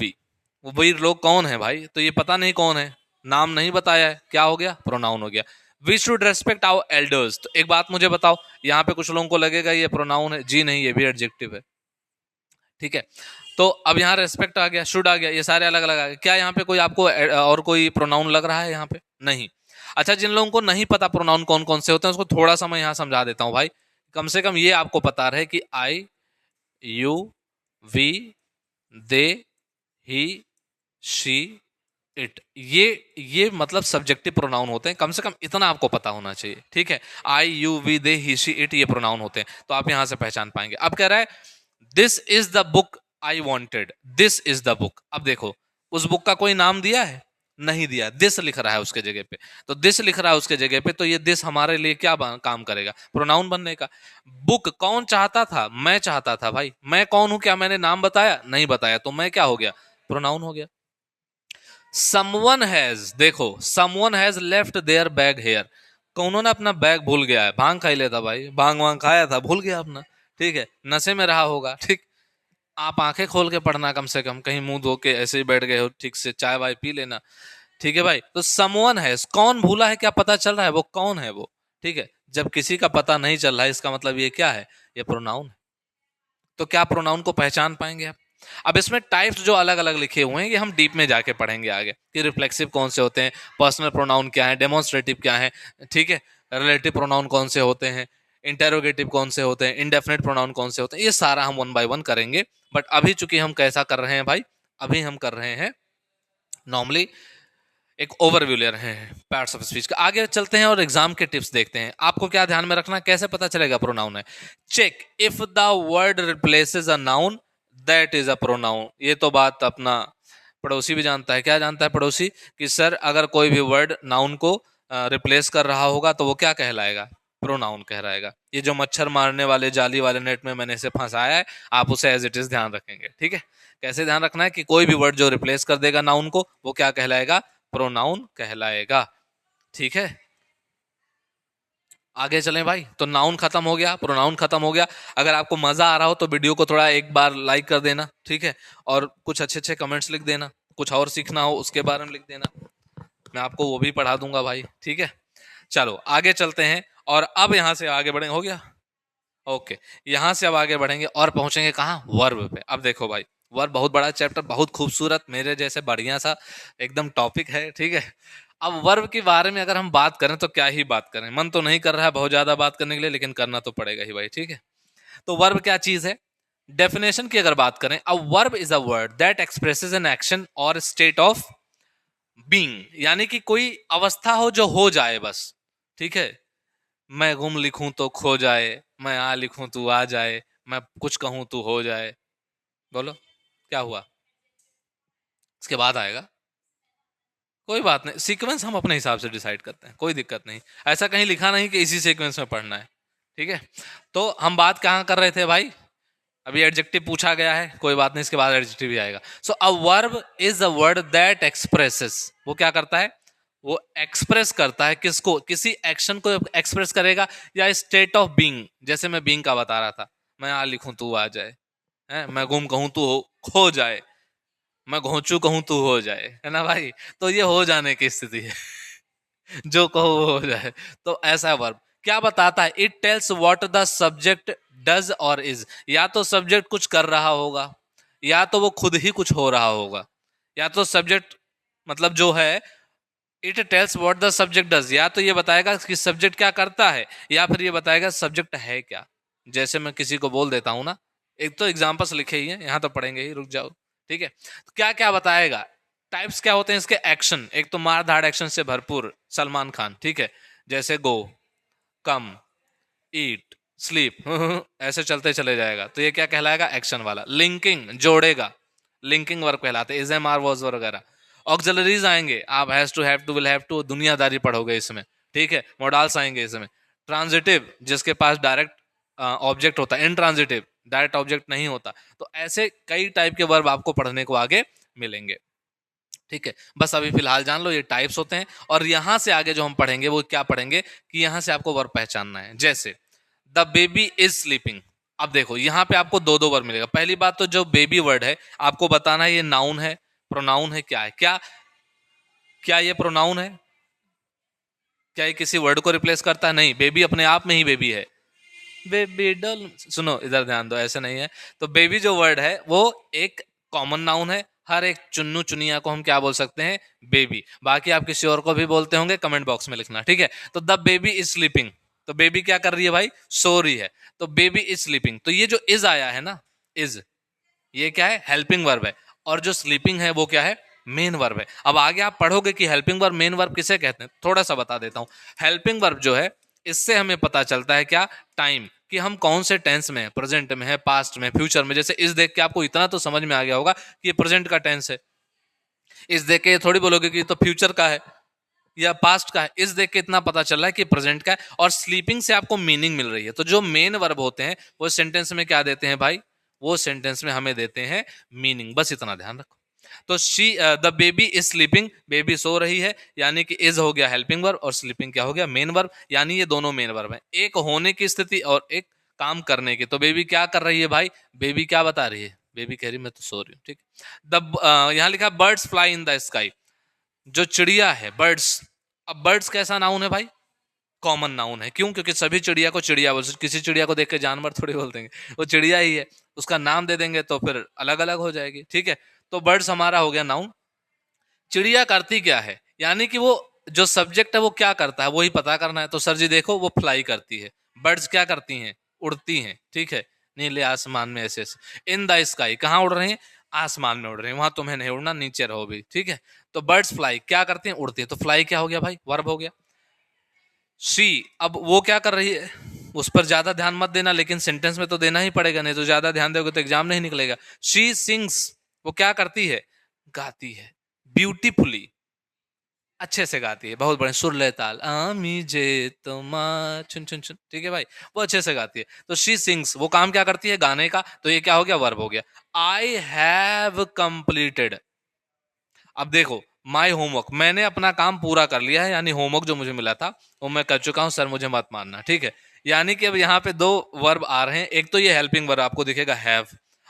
वी लोग कौन है भाई, तो ये पता नहीं कौन है, नाम नहीं बताया है, क्या हो गया, प्रोनाउन हो गया। We should respect our elders, तो एक बात मुझे बताओ, यहाँ पे कुछ लोगों को लगेगा ये प्रोनाउन है, जी नहीं, ये भी एडजेक्टिव है, ठीक है। तो अब यहाँ रेस्पेक्ट आ गया, शुड आ गया, ये सारे अलग अलग आ गए। क्या यहाँ पे कोई आपको और कोई प्रोनाउन लग रहा है यहाँ पे, नहीं। अच्छा, जिन लोगों को नहीं पता प्रोनाउन कौन कौन से होते हैं, उसको थोड़ा सा मैं यहाँ समझा देता हूँ भाई। कम से कम ये आपको पता रहे कि I, you, we, they, he, she, it, ये मतलब सब्जेक्टिव प्रोनाउन होते हैं। कम से कम इतना आपको पता होना चाहिए, ठीक है। I, you, we, they, he, she, it, ये प्रोनाउन होते हैं, तो आप यहां से पहचान पाएंगे। अब कह रहा है this is the book I wanted, this is the book. अब देखो, उस बुक का कोई नाम दिया है, नहीं दिया, दिस लिख रहा है उसके जगह पे, तो दिस लिख रहा है उसके जगह पे, तो ये दिस हमारे लिए क्या काम करेगा, प्रोनाउन बनने का। बुक कौन चाहता था, मैं चाहता था भाई, मैं कौन हूं, क्या मैंने नाम बताया, नहीं बताया, तो मैं क्या हो गया, प्रोनाउन हो गया। समवन हैज, देखो someone has left their bag here, कौनों ने अपना बैग भूल गया है, भांग खा ही लेता भाई, भांग वांग खाया था, भूल गया अपना, ठीक है, नशे में रहा होगा, ठीक। आप आंखें खोल के पढ़ना, कम से कम कहीं मुंह धो के ऐसे ही बैठ गए हो, ठीक से चाय वाय पी लेना, ठीक है भाई। तो समवन है, कौन भूला है, क्या पता चल रहा है वो कौन है वो, ठीक है। जब किसी का पता नहीं चल रहा है इसका मतलब ये क्या है, ये प्रोनाउन है। तो क्या प्रोनाउन को पहचान पाएंगे आप? अब इसमें टाइप्स जो अलग अलग लिखे हुए हैं ये हम डीप में जाके पढ़ेंगे आगे, कि रिफ्लेक्सिव कौन से होते हैं, पर्सनल प्रोनाउन क्या है, डेमोन्स्ट्रेटिव क्या है, ठीक है, रिलेटिव प्रोनाउन कौन से होते हैं, इंटेरोगेटिव कौन से होते हैं, इंडेफिनिट प्रोनाउन कौन से होते हैं, ये सारा हम वन बाय वन करेंगे। बट अभी चूंकि हम कैसा कर रहे हैं भाई, अभी हम कर रहे हैं नॉर्मली एक ओवरव्यू ले रहे हैं पार्ट्स ऑफ स्पीच का। आगे चलते हैं और एग्जाम के टिप्स देखते हैं। आपको क्या ध्यान में रखना, कैसे पता चलेगा प्रोनाउन है? Check if the word replaces a noun that is a pronoun. ये तो बात अपना पड़ोसी भी जानता है। क्या जानता है पड़ोसी? कि सर अगर कोई भी वर्ड नाउन को रिप्लेस कर रहा होगा तो वो क्या कहलाएगा? प्रोनाउन कहलाएगा। ये जो मच्छर मारने वाले जाली वाले नेट में मैंने इसे फंसाया है, आप उसे एज इट इज ध्यान रखेंगे, ठीक है? कैसे ध्यान रखना है कि कोई भी वर्ड जो रिप्लेस कर देगा नाउन को वो क्या कहलाएगा? प्रोनाउन कहलाएगा, ठीक है? आगे चलें भाई। तो नाउन खत्म हो गया, प्रोनाउन खत्म हो गया। अगर आपको मजा आ रहा हो तो वीडियो को थोड़ा एक बार लाइक कर देना, ठीक है? और कुछ अच्छे अच्छे कमेंट्स लिख देना। कुछ और सीखना हो उसके बारे में लिख देना, मैं आपको वो भी पढ़ा दूंगा भाई, ठीक है? चलो आगे चलते हैं। और अब यहां से आगे बढ़ेंगे, हो गया ओके। यहां से अब आगे बढ़ेंगे और पहुंचेंगे कहाँ? वर्ब पे। अब देखो भाई, वर्ब बहुत बड़ा चैप्टर, बहुत खूबसूरत, मेरे जैसे बढ़िया सा एकदम टॉपिक है, ठीक है? अब वर्ब के बारे में अगर हम बात करें तो क्या ही बात करें, मन तो नहीं कर रहा है बहुत ज्यादा बात करने के लिए, लेकिन करना तो पड़ेगा ही भाई, ठीक है? तो वर्ब क्या चीज है? डेफिनेशन की अगर बात करें, अ verb is a word that expresses an action और स्टेट ऑफ बीइंग, यानी कि कोई अवस्था हो जो हो जाए बस, ठीक है? मैं गुम लिखूं तो खो जाए, मैं आ लिखूं तू आ जाए, मैं कुछ कहूं तू हो जाए। बोलो क्या हुआ? इसके बाद आएगा। कोई बात नहीं, सीक्वेंस हम अपने हिसाब से डिसाइड करते हैं, कोई दिक्कत नहीं। ऐसा कहीं लिखा नहीं कि इसी सीक्वेंस में पढ़ना है, ठीक है? तो हम बात कहाँ कर रहे थे भाई? अभी एडजेक्टिव पूछा गया है, कोई बात नहीं, इसके बाद एडजेक्टिव भी आएगा। So a verb is a word that expresses, वो क्या करता है? वो एक्सप्रेस करता है किसको? किसी एक्शन को एक्सप्रेस करेगा, या स्टेट ऑफ बीइंग। जैसे मैं बीइंग का बता रहा था, मैं आ लिखूं तू आ जाए, है? मैं गुम कहूं तू खो जाए, मैं घोंचू कहूं तू हो जाए, है ना भाई? तो ये हो जाने की स्थिति है। जो कहो वो हो जाए। तो ऐसा वर्ब क्या बताता है? It tales what the subject does और इज। या तो सब्जेक्ट कुछ कर रहा होगा, या तो वो खुद ही कुछ हो रहा होगा, या तो सब्जेक्ट मतलब जो है, it tales what the subject does, या तो ये बताएगा कि सब्जेक्ट क्या करता है, या फिर ये बताएगा सब्जेक्ट है क्या। जैसे मैं किसी को बोल देता हूं ना, एक तो एग्जांपल्स लिखे ही हैं, यहां तो पढ़ेंगे ही, रुक जाओ, ठीक है? तो क्या क्या बताएगा? टाइप्स क्या होते हैं इसके? एक्शन, एक तो मार धाड़ एक्शन से भरपूर सलमान खान, ठीक है? जैसे गो, कम, ईट, स्लीप, ऐसे चलते चले जाएगा, तो ये क्या कहलाएगा? एक्शन वाला। लिंकिंग, जोड़ेगा, लिंकिंग वर्क कहलाते हैं, इज एम आर वॉज वगैरह। ऑक्सिलरीज आएंगे, आप has to, have to, will have to, दुनियादारी पढ़ोगे इसमें, ठीक है? मॉडल्स आएंगे इसमें। ट्रांजिटिव, जिसके पास डायरेक्ट ऑब्जेक्ट होता है। इनट्रांजिटिव, डायरेक्ट ऑब्जेक्ट नहीं होता। तो ऐसे कई टाइप के वर्ब आपको पढ़ने को आगे मिलेंगे, ठीक है? बस अभी फिलहाल जान लो ये टाइप्स होते हैं। और यहां से आगे जो हम पढ़ेंगे वो क्या पढ़ेंगे, कि यहां से आपको वर्ब पहचानना है। जैसे द बेबी इज स्लीपिंग। अब देखो यहाँ पे आपको दो दो वर्ड मिलेगा। पहली बात तो जो बेबी वर्ड है आपको बताना है ये नाउन है, प्रोनाउन है, क्या है? क्या क्या ये प्रोनाउन है? क्या ये किसी वर्ड को रिप्लेस करता है? नहीं, बेबी अपने आप में ही बेबी है। बेबी डॉल, सुनो इधर ध्यान दो, ऐसे नहीं है। तो बेबी जो वर्ड है वो एक कॉमन नाउन है। हर एक चुन्नू चुनिया को हम क्या बोल सकते हैं? बेबी। बाकी आप किसी और को भी बोलते होंगे, कमेंट बॉक्स में लिखना, ठीक है? तो द बेबी इज स्लीपिंग, तो बेबी क्या कर रही है भाई? सो रही है। तो बेबी इज स्लीपिंग। तो ये जो इज आया है ना, इज, ये क्या है? हेल्पिंग वर्ब है। और जो स्लीपिंग है वो क्या है? मेन वर्ब है। अब आगे आप पढ़ोगे कि हेल्पिंग वर्ब मेन वर्ब किसे कहते हैं, थोड़ा सा बता देता हूं। हेल्पिंग वर्ब जो है, इससे हमें पता चलता है क्या? टाइम, कि हम कौन से टेंस में है, प्रेजेंट में है, पास्ट में, फ्यूचर में। जैसे इस देख के आपको इतना तो समझ में आ गया होगा कि ये प्रेजेंट का टेंस है। इस देख के थोड़ी बोलोगे कि तो फ्यूचर का है या पास्ट का है। इस देख के इतना पता चल रहा है कि प्रेजेंट का है। और स्लीपिंग से आपको मीनिंग मिल रही है। तो जो मेन वर्ब होते हैं वो सेंटेंस में क्या देते हैं भाई? वो सेंटेंस में हमें देते हैं मीनिंग। बस इतना ध्यान रखो। तो she, the baby is sleeping, baby सो रही है, यानी कि इज हो गया हेल्पिंग वर्ब और स्लीपिंग क्या हो गया? Main verb. यानी ये दोनों मेन वर्ब है, एक होने की स्थिति और एक काम करने की। तो बेबी क्या कर रही है भाई? बेबी क्या बता रही है? बेबी कह रही मैं तो सो रही हूँ, ठीक। द यहाँ लिखा birds fly in the sky, जो चिड़िया है, बर्ड्स। अब बर्ड्स कैसा नाउन है भाई? कॉमन नाउन है। क्यों? क्योंकि सभी चिड़िया को चिड़िया बोलते, किसी चिड़िया को देख के जानवर थोड़ी बोल देंगे, वो चिड़िया ही है, उसका नाम दे देंगे तो फिर अलग अलग हो जाएगी। ठीक है, तो बर्ड्स हमारा हो गया नाउन। चिड़िया करती क्या है, यानी कि वो जो सब्जेक्ट है वो क्या करता है वही पता करना है। तो सर जी देखो वो फ्लाई करती है, बर्ड्स क्या करती हैं, उड़ती हैं। ठीक है, नीले आसमान में ऐसे ऐसे, इन द स्काई, कहाँ उड़ रहे हैं, आसमान में उड़ रहे हैं, वहां तुम्हें नहीं उड़ना, नीचे रहो भी। ठीक है, तो बर्ड्स फ्लाई क्या करती हैं, उड़ती है। तो फ्लाई क्या हो गया भाई, वर्ब हो गया। शी, अब वो क्या कर रही है, उस पर ज्यादा ध्यान मत देना, लेकिन सेंटेंस में तो देना ही पड़ेगा, नहीं तो ज्यादा ध्यान दोगे तो एग्जाम नहीं निकलेगा। शी सिंग्स, वो क्या करती है, गाती है, ब्यूटीफुली, अच्छे से गाती है, बहुत बड़े सुर ले ताल, आमी जे तुमा चुन चुन चुन। ठीक है भाई, वो अच्छे से गाती है। तो शी सिंग्स, वो काम क्या करती है, गाने का। तो ये क्या हो गया, वर्ब हो गया। आई हैव कंप्लीटेड, अब देखो, माई होमवर्क, मैंने अपना काम पूरा कर लिया है, यानी होमवर्क जो मुझे मिला था वो मैं कर चुका हूं, सर मुझे मत मानना। ठीक है, यानी कि अब यहाँ पे दो वर्ब आ रहे हैं, एक तो ये हेल्पिंग वर्ब आपको दिखेगा हैव,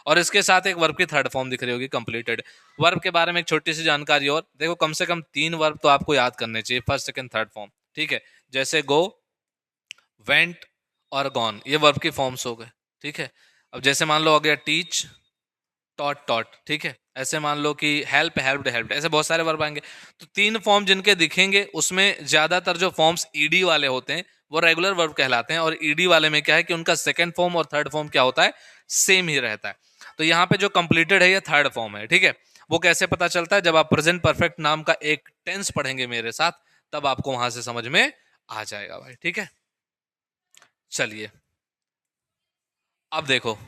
और इसके साथ एक वर्ब की थर्ड फॉर्म दिख रही होगी कंप्लीटेड। वर्ब के बारे में एक छोटी सी जानकारी और देखो, कम से कम 3 वर्ब तो आपको याद करने चाहिए, फर्स्ट सेकंड थर्ड फॉर्म। ठीक है, जैसे गो, वेंट और गॉन, ये वर्ब की फॉर्म्स हो गए। ठीक है, अब जैसे मान लो हो गया टीच, टॉट टॉट। ठीक है, ऐसे मान लो कि हेल्प, हेल्प्ड, हेल्प्ड, ऐसे बहुत सारे वर्ब आएंगे। तो 3 फॉर्म जिनके दिखेंगे उसमें ज्यादातर जो फॉर्म्स ईडी वाले होते हैं वो रेगुलर वर्ब कहलाते हैं, और ईडी वाले में क्या है कि उनका सेकंड फॉर्म और थर्ड फॉर्म क्या होता है, सेम ही रहता है। तो यहाँ पे जो कंप्लीटेड है ये थर्ड फॉर्म है। ठीक है, वो कैसे पता चलता है, जब आप प्रेजेंट परफेक्ट नाम का एक टेंस पढ़ेंगे मेरे साथ, तब आपको वहां से समझ में आ जाएगा भाई। ठीक है, चलिए अब देखो,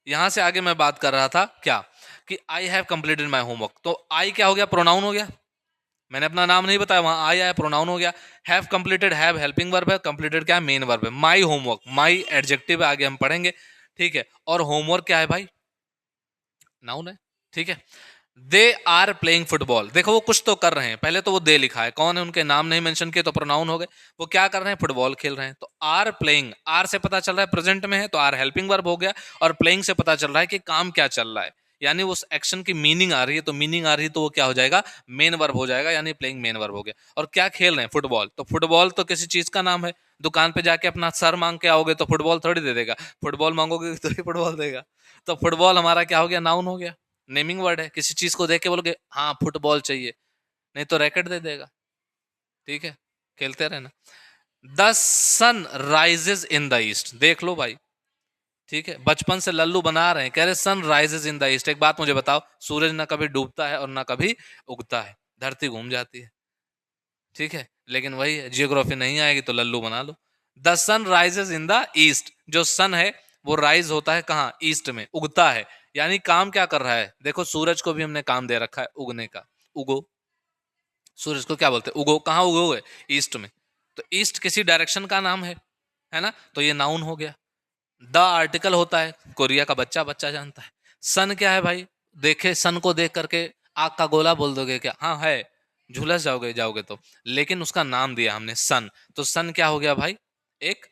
यहां से आगे मैं बात कर रहा था क्या, कि I have completed my homework. तो आई क्या हो गया, प्रोनाउन हो गया, मैंने अपना नाम नहीं बताया, वहां आई आया, प्रोनाउन हो गया। Have completed, have helping verb है, कंप्लीटेड क्या है, मेन वर्ब है। माई होमवर्क, माई एडजेक्टिव आगे हम पढ़ेंगे। ठीक है, और होमवर्क क्या है भाई, नाउन है। ठीक है, दे आर प्लेइंग फुटबॉल, देखो वो कुछ तो कर रहे हैं, पहले तो वो दे लिखा है, कौन है, उनके नाम नहीं मेंशन किए तो प्रोनाउन हो गए। वो क्या कर रहे हैं, फुटबॉल खेल रहे हैं। तो आर प्लेइंग, आर से पता चल रहा है प्रेजेंट में है, तो आर हेल्पिंग वर्ब हो गया, और प्लेइंग से पता चल रहा है कि काम क्या चल रहा है, यानी उस एक्शन की मीनिंग आ रही है, तो मीनिंग आ रही है तो वो क्या हो जाएगा, मेन वर्ब हो जाएगा, यानी प्लेइंग मेन वर्ब हो गया। और क्या खेल रहे हैं, फुटबॉल, तो फुटबॉल तो किसी चीज का नाम है। दुकान पे जाके अपना सर मांग के आओगे तो फुटबॉल थोड़ी दे देगा, फुटबॉल मांगोगे तो ही फुटबॉल देगा। तो फुटबॉल हमारा क्या हो गया, नाउन हो गया, नेमिंग वर्ड है। किसी चीज को देख के बोलोगे हाँ फुटबॉल चाहिए, नहीं तो रैकेट दे देगा। ठीक है, खेलते रहना। The sun rises in the east, देख लो भाई। ठीक है, बचपन से लल्लू बना रहे हैं, कह रहे sun rises in the east. एक बात मुझे बताओ, सूरज ना कभी डूबता है और ना कभी उगता है, धरती घूम जाती है। ठीक है, लेकिन वही है, जियोग्राफी नहीं आएगी तो लल्लू बना लो। The sun rises in the east, जो सन है वो राइज होता है कहाँ, ईस्ट में, उगता है, यानी काम क्या कर रहा है। देखो सूरज को भी हमने काम दे रखा है उगने का, उगो, सूरज को क्या बोलते हैं, उगो, कहाँ उगोगे, ईस्ट में। तो ईस्ट किसी डायरेक्शन का नाम है ना, तो ये नाउन हो गया। द आर्टिकल होता है, कोरिया का बच्चा बच्चा जानता है। सन क्या है भाई, देखे सन को देख करके आग का गोला बोल दोगे क्या, हाँ है, झुलस जाओगे जाओगे तो, लेकिन उसका नाम दिया हमने सन। तो सन क्या हो गया भाई, एक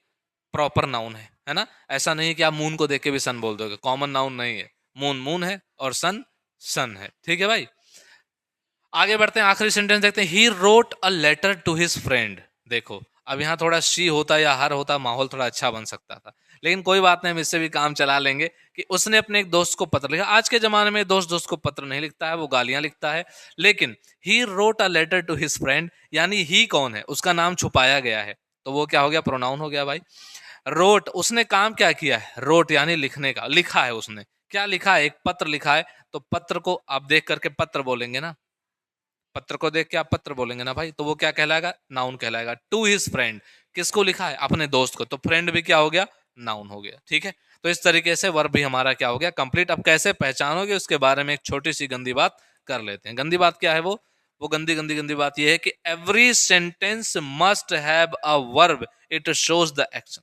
प्रॉपर नाउन है ना। ऐसा नहीं कि आप मून को देख के भी सन बोल दोगे, कॉमन नाउन नहीं है, मून मून है और सन सन है। ठीक है भाई, आगे बढ़ते हैं, आखिरी सेंटेंस देखते हैं, he wrote a letter to his friend. देखो अब यहाँ थोड़ा शी होता या हर होता, माहौल थोड़ा अच्छा बन सकता था, लेकिन कोई बात नहीं, हम इससे भी काम चला लेंगे कि उसने अपने एक दोस्त को पत्र लिखा। आज के जमाने में दोस्त दोस्त को पत्र नहीं लिखता है, वो गालियां लिखता है। लेकिन he wrote a letter to his friend, यानी ही कौन है, उसका नाम छुपाया गया है, तो वो क्या हो गया, प्रोनाउन हो गया भाई। रोट, उसने काम क्या किया है, रोट यानी लिखने का, लिखा है उसने, क्या लिखा है, एक पत्र लिखा है। तो पत्र को आप देख करके पत्र बोलेंगे ना, पत्र को देख के आप पत्र बोलेंगे ना भाई, तो वो क्या कहलाएगा, नाउन कहलाएगा। टू हिज फ्रेंड, किसको लिखा है, अपने दोस्त को, तो फ्रेंड भी क्या हो गया, नाउन हो गया। ठीक है, तो इस तरीके से वर्ब भी हमारा क्या हो गया, कंप्लीट। अब कैसे पहचानोगे उसके बारे में एक छोटी सी गंदी बात कर लेते हैं। गंदी बात क्या है, वो गंदी गंदी गंदी बात यह है कि every sentence must have a verb, it shows the action.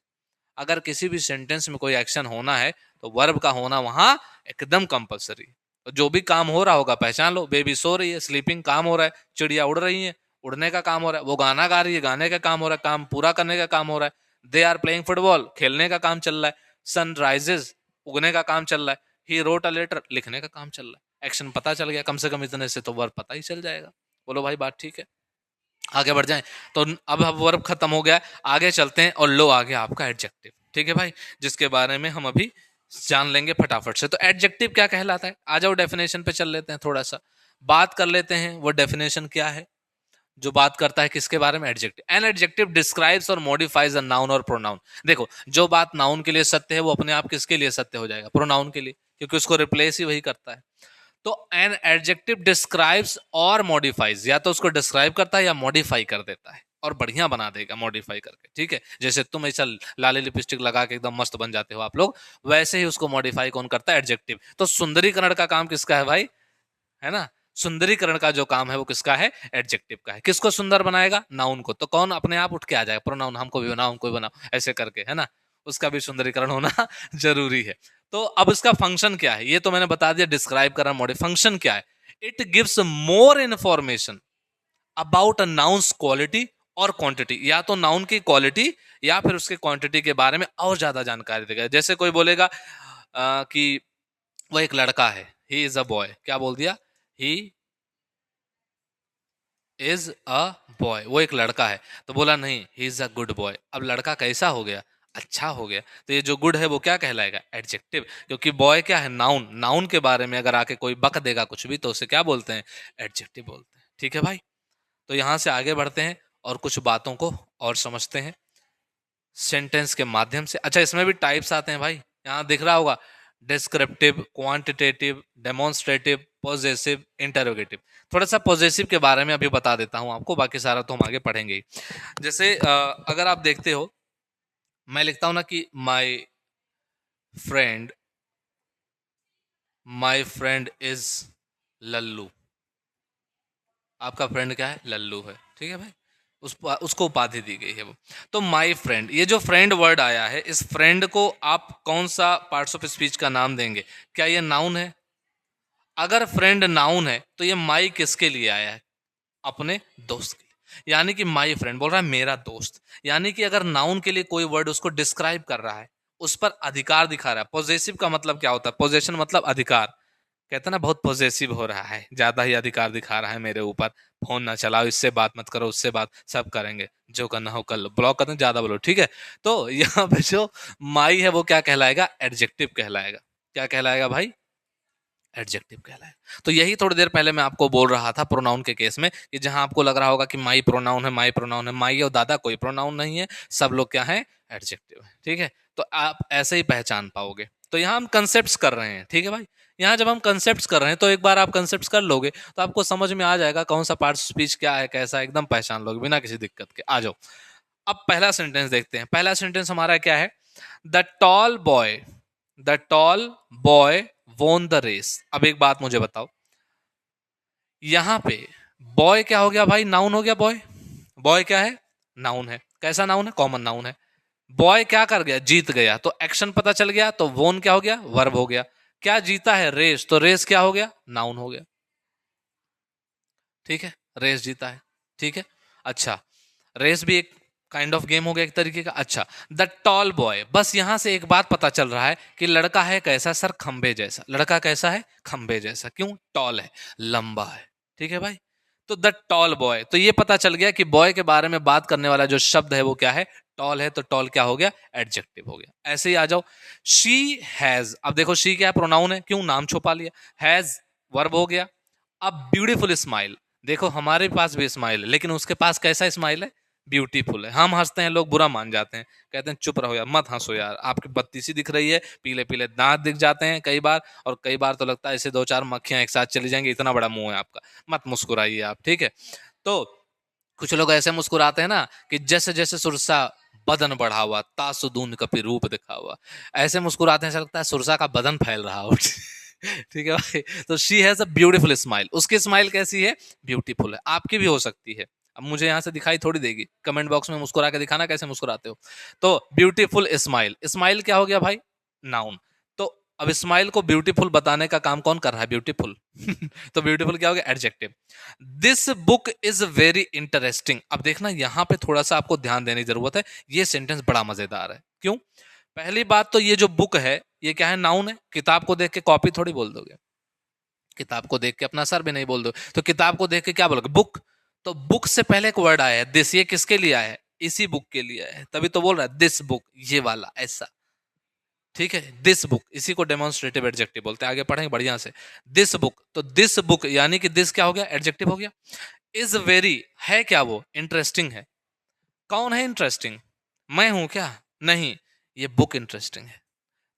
अगर किसी भी सेंटेंस में कोई एक्शन होना है तो वर्ब का होना वहां एकदम कंपलसरी। तो जो भी काम हो रहा होगा पहचान लो, बेबी सो रही है, स्लीपिंग काम हो रहा है, चिड़िया उड़ रही है, उड़ने का काम हो रहा है, वो गाना गा रही है, गाने का काम हो रहा है, काम पूरा करने का काम हो रहा है। दे आर प्लेइंग फुटबॉल, खेलने का काम चल रहा है। सन राइजेज, उगने का काम चल रहा है। ही रोट अ लेटर, लिखने का काम चल रहा है। एक्शन पता चल गया, कम से कम इतने से तो वर्ब पता ही चल जाएगा। बोलो भाई बात ठीक है। आगे बढ़ जाएं। तो अब वर्ब खत्म हो गया, आगे चलते हैं और लो आ गया आपका एडजेक्टिव। ठीक है भाई, जिसके बारे में हम अभी जान लेंगे फटाफट से। तो एडजेक्टिव क्या कहलाता है, आ जाओ डेफिनेशन पे चल लेते हैं, थोड़ा सा बात कर लेते हैं वो डेफिनेशन क्या है जो बात करता है किसके बारे में, एडजेक्टिव। एन एडजेक्टिव डिस्क्राइब्स और मॉडिफाइज अ नाउन और प्रोनाउन। देखो जो बात नाउन के लिए सत्य है वो अपने आप किसके लिए सत्य हो जाएगा, प्रोनाउन के लिए, क्योंकि उसको रिप्लेस ही वही करता है। तो एन एडजेक्टिव डिस्क्राइब्स और मॉडिफाइज, या तो उसको डिस्क्राइब करता है या मॉडिफाई कर देता है, और बढ़िया बना देगा मॉडिफाई करके। ठीक है, जैसे तुम ऐसा लाली लिपस्टिक लगा के एकदम मस्त बन जाते हो आप लोग, वैसे ही उसको मॉडिफाई कौन करता है, एडजेक्टिव। तो सुंदरीकरण का काम किसका है भाई, है ना, सुंदरीकरण का जो काम है वो किसका है, एडजेक्टिव का है। किसको सुंदर बनाएगा, नाउन को। तो कौन अपने आप उठ के आ जाएगा, प्रोनाउन, हमको भी बनाओ, हमको भी बनाओ, ऐसे करके, है ना, उसका भी सुंदरीकरण होना जरूरी है। तो अब इसका फंक्शन क्या है, ये तो मैंने बता दिया, डिस्क्राइब करना, मॉडिफाई। फंक्शन क्या है, it gives more information about a nouns quality और क्वांटिटी। या तो नाउन की क्वालिटी या फिर उसके क्वांटिटी के बारे में और ज्यादा जानकारी देगा। जैसे कोई बोलेगा कि वो एक लड़का है, ही इज अ बॉय, क्या बोल दिया, ही इज अ बॉय, वो एक लड़का है। तो बोला नहीं, he is a good boy. अब लड़का कैसा हो गया, अच्छा हो गया। तो ये जो गुड है वो क्या कहलाएगा, एडजेक्टिव, क्योंकि बॉय क्या है, नाउन। नाउन के बारे में अगर आके कोई बक देगा कुछ भी तो उसे क्या बोलते हैं, एडजेक्टिव बोलते हैं। ठीक है भाई, तो यहां से आगे बढ़ते हैं और कुछ बातों को और समझते हैं सेंटेंस के माध्यम से। अच्छा, इसमें भी टाइप्स आते हैं भाई, यहाँ दिख रहा होगा, descriptive, quantitative, demonstrative, possessive, interrogative. थोड़ा सा पॉजेसिव के बारे में अभी बता देता हूं आपको, बाकी सारा तो हम आगे पढ़ेंगे ही। जैसे अगर आप देखते हो, मैं लिखता हूं ना कि friend my friend is Lallu. आपका फ्रेंड क्या है, लल्लू है। ठीक है भाई, उसको उपाधि दी गई है वो। तो माई फ्रेंड, ये जो फ्रेंड वर्ड आया है, इस फ्रेंड को आप कौन सा पार्ट्स ऑफ स्पीच का नाम देंगे, क्या ये नाउन है। अगर फ्रेंड नाउन है तो ये माई किसके लिए आया है, अपने दोस्त के लिए। यानी कि माई फ्रेंड बोल रहा है मेरा दोस्त। यानी कि अगर नाउन के लिए कोई वर्ड उसको डिस्क्राइब कर रहा है, उस पर अधिकार दिखा रहा है। पॉजेसिव का मतलब क्या होता है, पोजेशन मतलब अधिकार। कहते हैं ना, बहुत पॉजेसिव हो रहा है, ज्यादा ही अधिकार दिखा रहा है मेरे ऊपर, फोन ना चलाओ, इससे बात मत करो, उससे बात, सब करेंगे, जो करना हो कर लो, ब्लॉक कर दो, ज्यादा बोलो। ठीक है, तो यहाँ पे जो माई है वो क्या कहलाएगा, एडजेक्टिव कहलाएगा। क्या कहलाएगा भाई, एडजेक्टिव कहलाएगा। तो यही थोड़ी देर पहले मैं आपको बोल रहा था प्रोनाउन के केस में, कि जहां आपको लग रहा होगा कि माई प्रोनाउन है, माई प्रोनाउन है, माई और दादा कोई प्रोनाउन नहीं है, सब लोग क्या है, एडजेक्टिव है। ठीक है, तो आप ऐसे ही पहचान पाओगे। तो यहाँ हम कंसेप्ट कर रहे हैं। ठीक है भाई, यहाँ जब हम कंसेप्ट कर रहे हैं तो एक बार आप कंसेप्ट कर लोगे तो आपको समझ में आ जाएगा कौन सा पार्ट स्पीच क्या है, कैसा है, एकदम पहचान लोगे बिना किसी दिक्कत के। आ जाओ, अब पहला सेंटेंस देखते हैं। पहला सेंटेंस हमारा क्या है, the tall boy, the tall boy won the race. अब एक बात मुझे बताओ, यहां पे बॉय क्या हो गया भाई, नाउन हो गया बॉय। बॉय क्या है, नाउन है। कैसा नाउन है, कॉमन नाउन है। बॉय क्या कर गया, जीत गया, तो एक्शन पता चल गया, तो वोन क्या हो गया, वर्ब हो गया। क्या जीता है, रेस, तो रेस क्या हो गया, नाउन हो गया। ठीक है, रेस जीता है। ठीक है, अच्छा, रेस भी एक काइंड ऑफ गेम हो गया एक तरीके का। अच्छा, द टॉल बॉय, बस यहां से एक बात पता चल रहा है कि लड़का है कैसा, सर खंबे जैसा। लड़का कैसा है, खंबे जैसा। क्यों, टॉल है, लंबा है। ठीक है भाई, तो द टॉल बॉय, तो ये पता चल गया कि बॉय के बारे में बात करने वाला जो शब्द है वो क्या है, टॉल है। तो टॉल क्या हो गया, एडजेक्टिव हो गया। ऐसे ही आ जाओ, शी हैज। अब देखो शी क्या है, प्रोनाउन है, क्यों, नाम छुपा लिया। हैज वर्ब हो गया। अब ब्यूटीफुल स्माइल, देखो हमारे पास भी स्माइल है, लेकिन उसके पास कैसा स्माइल है, ब्यूटीफुल है। हम हंसते हैं, लोग बुरा मान जाते हैं, कहते हैं चुप रहो यार, मत हंसो यार, आपकी बत्ती सी दिख रही है, पीले पीले दांत दिख जाते हैं कई बार, और कई बार तो लगता है ऐसे दो चार मक्खियां एक साथ चली जाएंगी, इतना बड़ा मुंह है आपका, मत मुस्कुराइए आप। ठीक है, तो कुछ लोग ऐसे मुस्कुराते हैं ना कि जैसे जैसे सुरसा बदन बढ़ा हुआ, तासुदून कपि रूप दिखा हुआ, ऐसे मुस्कुराते हैं, ऐसा लगता है सुरसा का बदन फैल रहा हो। ठीक है भाई, तो she has a beautiful smile, उसकी स्माइल कैसी है, ब्यूटीफुल है। आपकी भी हो सकती है, अब मुझे यहाँ से दिखाई थोड़ी देगी, कमेंट बॉक्स में मुस्कुरा के दिखाना कैसे मुस्कुराते हो। तो ब्यूटीफुल स्माइल, स्माइल क्या हो गया भाई, नाउन। तो अब स्माइल को ब्यूटीफुल बताने का काम कौन कर रहा है, ब्यूटीफुल। तो ब्यूटीफुल क्या हो गया, adjective. This book is very interesting. अब देखना यहाँ पे थोड़ा सा आपको ध्यान देने की जरूरत है, ये सेंटेंस बड़ा मजेदार है। क्यों, पहली बात तो ये जो बुक है ये क्या है, नाउन है। किताब को देख के कॉपी थोड़ी बोल दोगे, किताब को देख के अपना सर भी नहीं बोल दो, तो किताब को देख के क्या बोलोगे, बुक। तो बुक से पहले एक वर्ड आया है दिस, ये किसके लिए आया है? इसी बुक के लिए आया है, तभी तो बोल रहा है दिस बुक, ये वाला ऐसा। ठीक है, दिस बुक, इसी को डेमोन्स्ट्रेटिव एडजेक्टिव बोलते हैं। आगे पढ़ेंगे बढ़िया से। दिस बुक, तो दिस बुक यानी कि दिस क्या हो गया? एडजेक्टिव हो गया। इज वेरी, है क्या वो? इंटरेस्टिंग है। कौन है इंटरेस्टिंग? मैं हूं क्या? नहीं, ये बुक इंटरेस्टिंग है।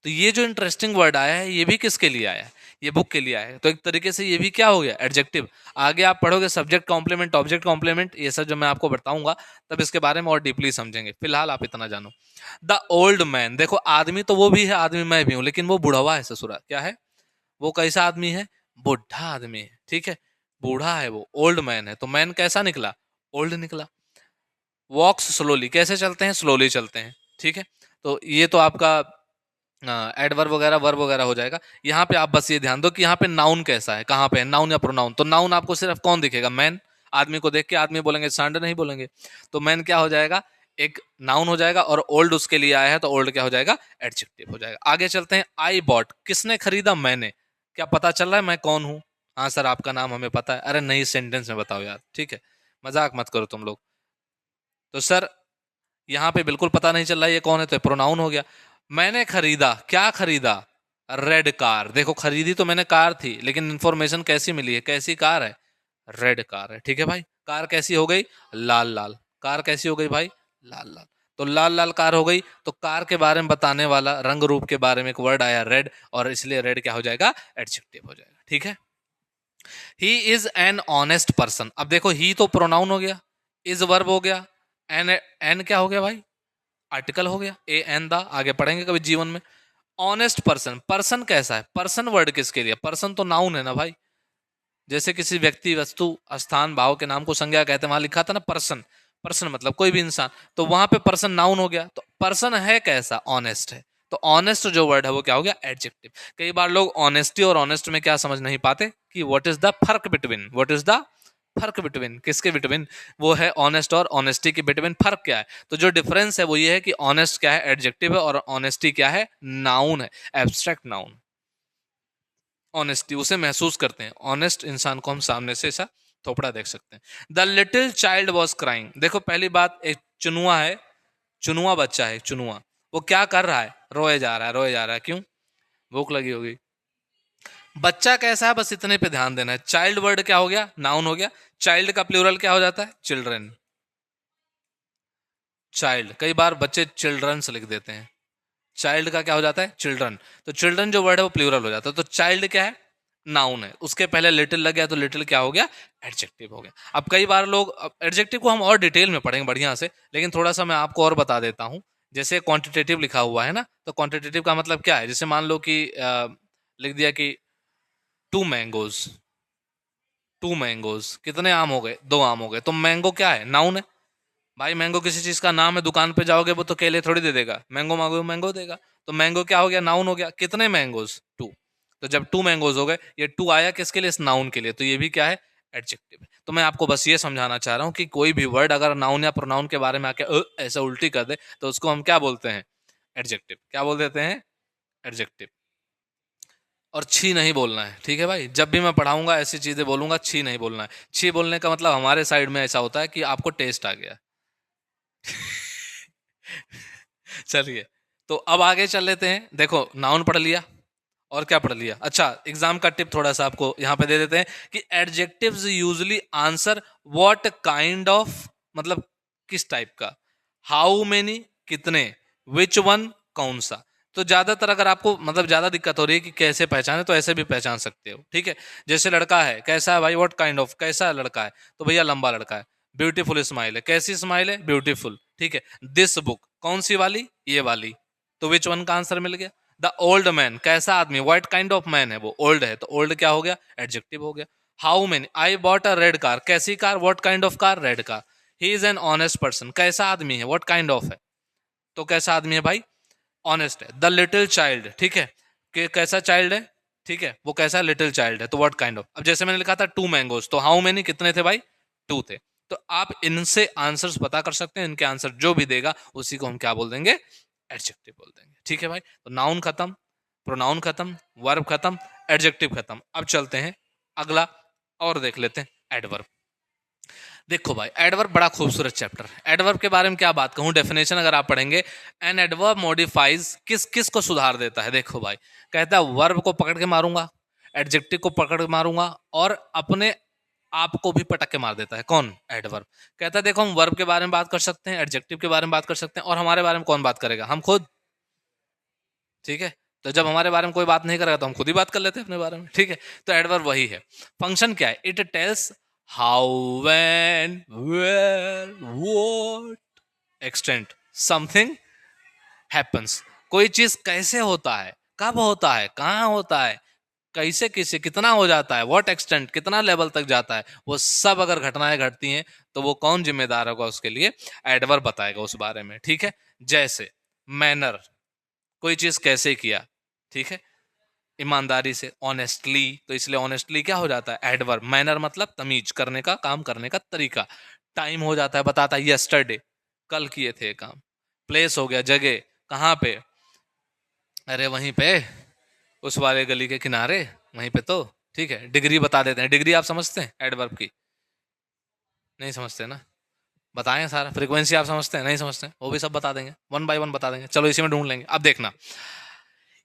तो ये जो इंटरेस्टिंग वर्ड आया है ये भी किसके लिए आया है? ये बुक के लिए आया है। तो एक तरीके से ये भी क्या हो गया? एडजेक्टिव। आगे आप पढ़ोगे सब्जेक्ट कॉम्प्लीमेंट, ऑब्जेक्ट कॉम्प्लीमेंट, ये सब जब मैं आपको बताऊंगा तब इसके बारे में और डीपली समझेंगे। फिलहाल आप इतना जानो। द ओल्ड मैन, देखो आदमी तो वो भी है, आदमी मैं भी हूं, लेकिन वो बुढ़वा है ससुरा। क्या है वो? कैसा आदमी है? बुढ़ा आदमी है। ठीक है, बूढ़ा है वो, ओल्ड मैन है। तो मैन कैसा निकला? ओल्ड निकला। वॉक्स स्लोली, कैसे चलते हैं? स्लोली चलते हैं। ठीक है, तो ये तो आपका एडवर्ब वगैरह वर्ब वगैरह हो जाएगा। यहाँ पे आप बस ये ध्यान दो कि यहाँ पे नाउन कैसा है, कहाँ पे है नाउन या प्रोनाउन। तो नाउन आपको सिर्फ कौन दिखेगा? मैन। आदमी को देख के आदमी बोलेंगे, सांड नहीं बोलेंगे। तो मैन क्या हो जाएगा? एक नाउन हो जाएगा, और ओल्ड उसके लिए आया है तो ओल्ड क्या हो जाएगा? एडजेक्टिव हो जाएगा। आगे चलते हैं। आई बॉट, किसने खरीदा? मैंने। क्या पता चल रहा है मैं कौन हूँ? हाँ सर, आपका नाम हमें पता है। अरे नहीं, सेंटेंस में बताओ यार। ठीक है, मजाक मत करो तुम लोग। तो सर यहाँ पे बिल्कुल पता नहीं चल रहा है ये कौन है, तो प्रोनाउन हो गया। मैंने खरीदा, क्या खरीदा? Red car. देखो खरीदी तो मैंने कार थी, लेकिन इंफॉर्मेशन कैसी मिली है? कैसी कार है? रेड कार है। ठीक है भाई, कार कैसी हो गई? लाल लाल। कार कैसी हो गई भाई? लाल लाल। तो लाल लाल कार हो गई, तो कार के बारे में बताने वाला, रंग रूप के बारे में एक वर्ड आया रेड, और इसलिए रेड क्या हो जाएगा? एडजेक्टिव हो जाएगा। ठीक है, ही इज एन ऑनेस्ट पर्सन। अब देखो, ही तो प्रोनाउन हो गया, इज वर्ब हो गया, एन एन क्या हो गया भाई? आर्टिकल हो गया। ए एन दा, आगे पढ़ेंगे कभी जीवन में। ऑनेस्ट पर्सन, पर्सन कैसा है? पर्सन वर्ड किसके लिए? पर्सन तो नाउन है ना भाई। जैसे किसी व्यक्ति, वस्तु, स्थान, भाव के नाम को संज्ञा कहते हैं, वहां लिखा था ना पर्सन। पर्सन मतलब कोई भी इंसान, तो वहां पे पर्सन नाउन हो गया। तो पर्सन है कैसा? ऑनेस्ट है। तो ऑनेस्ट जो वर्ड है वो क्या हो गया? एडजेक्टिव। कई बार लोग ऑनेस्टी और ऑनेस्ट में क्या समझ नहीं पाते कि व्हाट इज द फर्क बिटवीन, व्हाट इज द फर्क बिटवीन, किसके बिटवीन? वो है ऑनेस्ट और ऑनेस्टी के बिटवीन फर्क क्या है? तो जो डिफरेंस है वो ये है कि ऑनेस्ट क्या है? एडजेक्टिव है, और ऑनेस्टी क्या है? नाउन है, एब्स्ट्रैक्ट नाउन। ऑनेस्टी उसे महसूस करते हैं। ऑनेस्ट इंसान को हम सामने से ऐसा थोपड़ा देख सकते हैं। The little child was crying. देखो पहली बात, एक चुनुआ है, चुनुआ बच्चा है, चुनुआ। वो क्या कर रहा है? रोए जा रहा है, रोए जा रहा है। क्यों? भूख लगी होगी। बच्चा कैसा है, बस इतने पे ध्यान देना है। चाइल्ड वर्ड क्या हो गया? नाउन हो गया। चाइल्ड का प्लूरल क्या हो जाता है? चिल्ड्रन। चाइल्ड, कई बार बच्चे चिल्ड्रंस लिख देते हैं। चाइल्ड का क्या हो जाता है? चिल्ड्रन। तो चिल्ड्रन जो वर्ड है वो प्लूरल हो जाता है। तो चाइल्ड क्या है? नाउन है, उसके पहले लिटिल लग गया तो लिटिल क्या हो गया? एडजेक्टिव हो गया। अब कई बार लोग, एडजेक्टिव को हम और डिटेल में पढ़ेंगे बढ़िया से, लेकिन थोड़ा सा मैं आपको और बता देता हूं। जैसे क्वांटिटेटिव लिखा हुआ है ना, तो क्वांटिटेटिव का मतलब क्या है? जैसे मान लो कि लिख दिया कि 2 मैंगोज। 2 मैंगोज, कितने आम हो गए? 2 आम हो गए। तो मैंगो क्या है? नाउन है भाई। मैंगो किसी चीज का नाम है, दुकान पे जाओगे वो तो केले थोड़ी दे देगा, मैंगो मांगो मैंगो देगा। तो मैंगो क्या हो गया? नाउन हो गया। कितने मैंगोज? 2। तो जब 2 मैंगोज हो गए, ये 2 आया किसके लिए? इस नाउन के लिए। तो ये भी क्या है? एडजेक्टिव है। तो मैं आपको बस ये समझाना चाह रहा हूँ कि कोई भी वर्ड अगर नाउन या प्रोनाउन के बारे में आके ऐसा उल्टी कर दे, तो उसको हम क्या बोलते हैं? एडजेक्टिव। क्या बोल देते हैं? एडजेक्टिव। और छी नहीं बोलना है, ठीक है भाई। जब भी मैं पढ़ाऊंगा ऐसी चीजें बोलूंगा, छी नहीं बोलना है। छी बोलने का मतलब हमारे साइड में ऐसा होता है कि आपको टेस्ट आ गया। चलिए, तो अब आगे चल लेते हैं। देखो नाउन पढ़ लिया, और क्या पढ़ लिया? अच्छा, एग्जाम का टिप थोड़ा सा आपको यहाँ पे दे देते हैं कि adjectives usually answer what kind of, मतलब किस टाइप का। हाउ मेनी, कितने। विच वन, कौन सा। तो ज्यादातर अगर आपको मतलब ज्यादा दिक्कत हो रही है कि कैसे पहचाने, तो ऐसे भी पहचान सकते हो। ठीक है, जैसे लड़का है, कैसा है भाई? व्हाट काइंड ऑफ, कैसा लड़का है? तो भैया लंबा लड़का है। ब्यूटीफुल स्माइल है, कैसी स्माइल है? ब्यूटीफुल। ठीक है, दिस बुक, कौन सी वाली? ये वाली। तो विच वन का आंसर मिल गया। द ओल्ड मैन, कैसा आदमी? व्हाट काइंड ऑफ मैन है वो? ओल्ड है, तो ओल्ड क्या हो गया? एडजेक्टिव हो गया। How many, I bought a red car, कैसी car? What kind of car? Red car. He is an honest person, कैसा आदमी है? व्हाट काइंड ऑफ है? तो कैसा आदमी है भाई? ऑनेस्ट है। द लिटिल चाइल्ड, ठीक है, कि कैसा चाइल्ड है? ठीक है, वो कैसा? लिटिल चाइल्ड है, तो व्हाट काइंड ऑफ। अब जैसे मैंने लिखा था 2 मैंगोज, तो हाउ मेनी, कितने थे भाई? 2 थे। तो आप इनसे आंसर्स पता कर सकते हैं। इनके आंसर जो भी देगा उसी को हम क्या बोल देंगे? एडजेक्टिव बोल देंगे। ठीक है भाई, तो नाउन खत्म, प्रोनाउन खत्म, वर्ब खत्म, एडजेक्टिव खत्म। अब चलते हैं अगला और देख लेते हैं, एडवर्ब। देखो भाई, एडवर्ब बड़ा खूबसूरत चैप्टर है। एडवर्ब के बारे में क्या बात कहूँ, डेफिनेशन अगर आप पढ़ेंगे, एन एडवर्ब मॉडिफाइज किस किस को सुधार देता है। देखो भाई, कहता है वर्ब को पकड़ के मारूंगा, एडजेक्टिव को पकड़ के मारूंगा, और अपने आप को भी पटक के मार देता है। कौन? एडवर्ब। कहता है देखो, हम वर्ब के बारे में बात कर सकते हैं, एडजेक्टिव के बारे में बात कर सकते हैं, और हमारे बारे में कौन बात करेगा? हम खुद। ठीक है, तो जब हमारे बारे में कोई बात नहीं करेगा तो हम खुद ही बात कर लेते हैं अपने बारे में। ठीक है, तो एडवर्ब वही है। फंक्शन क्या है? It tells how, when, where, what extent something happens. कोई चीज कैसे होता है, कब होता है, कहाँ होता है, कैसे किसे कितना हो जाता है, व्हाट एक्सटेंट कितना लेवल तक जाता है, वो सब अगर घटनाएं घटती हैं तो वो कौन जिम्मेदार होगा उसके लिए? एडवर्ब बताएगा उस बारे में। ठीक है, जैसे मैनर, कोई चीज कैसे किया। ठीक है, ईमानदारी से, ऑनेस्टली, तो इसलिए ऑनेस्टली क्या हो जाता है? एडवर्ब। मैनर मतलब तमीज, करने का, काम करने का तरीका। टाइम हो जाता है, बताता है यस्टरडे, कल किए थे काम। प्लेस हो गया, जगह, कहाँ पे? अरे वहीं पे, उस वाले गली के किनारे, वहीं पे तो। ठीक है, डिग्री बता देते हैं। डिग्री आप समझते हैं एडवर्ब की? नहीं समझते ना? बताएं सारा। फ्रीक्वेंसी आप समझते हैं? नहीं समझते हैं? वो भी सब बता देंगे, वन बाय वन बता देंगे। चलो इसी में ढूंढ लेंगे। अब देखना,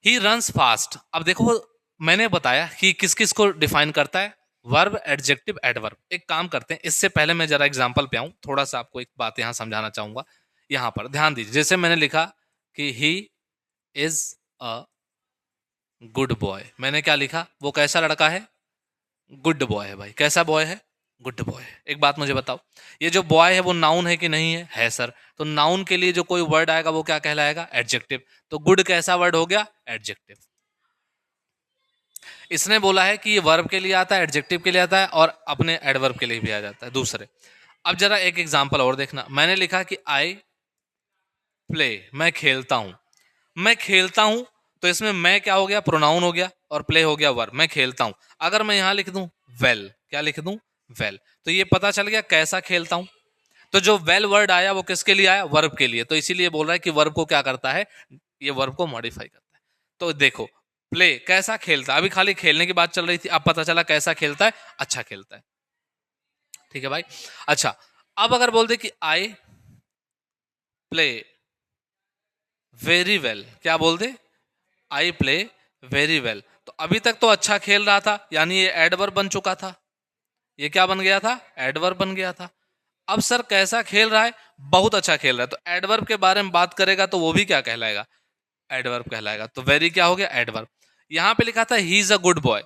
ही रन्स फास्ट। अब देखो, मैंने बताया कि किस किस को डिफाइन करता है, वर्ब, एडजेक्टिव, एडवर्ब। एक काम करते हैं, इससे पहले मैं जरा एग्जांपल पे आऊं, थोड़ा सा आपको एक बात यहां समझाना चाहूंगा। यहां पर ध्यान दीजिए, जैसे मैंने लिखा कि he is a good boy. मैंने क्या लिखा? वो कैसा लड़का है? गुड बॉय है भाई। कैसा बॉय है? गुड बॉय है। एक बात मुझे बताओ, ये जो बॉय है वो नाउन है कि नहीं है? है सर। तो नाउन के लिए जो कोई वर्ड आएगा वो क्या कहलाएगा? एडजेक्टिव। तो गुड कैसा वर्ड हो गया? एडजेक्टिव। इसने बोला है कि ये वर्ब के लिए आता है, एडजेक्टिव के लिए आता है, और अपने एडवर्ब के लिए भी आ जाता है दूसरे। अब जरा एक एग्जांपल और देखना, मैंने लिखा कि आई प्ले, मैं खेलता हूं। मैं खेलता हूं, तो इसमें मैं क्या हो गया? प्रोनाउन हो गया, और प्ले हो गया वर्ब। मैं खेलता हूं। अगर मैं यहां लिख दूं वेल, क्या लिख दूं? वेल, तो ये पता चल गया कैसा खेलता हूं। तो जो वेल वर्ड आया वो किसके लिए आया? वर्ब के लिए। तो इसीलिए बोल रहा है कि वर्ब को क्या करता है? ये वर्ब को मॉडिफाई करता है। तो देखो, प्ले कैसा खेलता है, अभी खाली खेलने की बात चल रही थी, अब पता चला कैसा खेलता है? अच्छा खेलता है। ठीक है भाई। अच्छा, अब अगर बोल दे कि आई प्ले वेरी वेल, क्या बोल दे? I play very well. तो अभी तक तो अच्छा खेल रहा था, यानी ये एडवर्ब बन चुका था। ये क्या बन गया था? एडवर्ब बन गया था। अब सर कैसा खेल रहा है? बहुत अच्छा खेल रहा है। तो एडवर्ब के बारे में बात करेगा तो वो भी क्या कहलाएगा? एडवर्ब कहलाएगा। तो वेरी क्या हो गया? एडवर्ब। यहां पे लिखा था he is a good boy.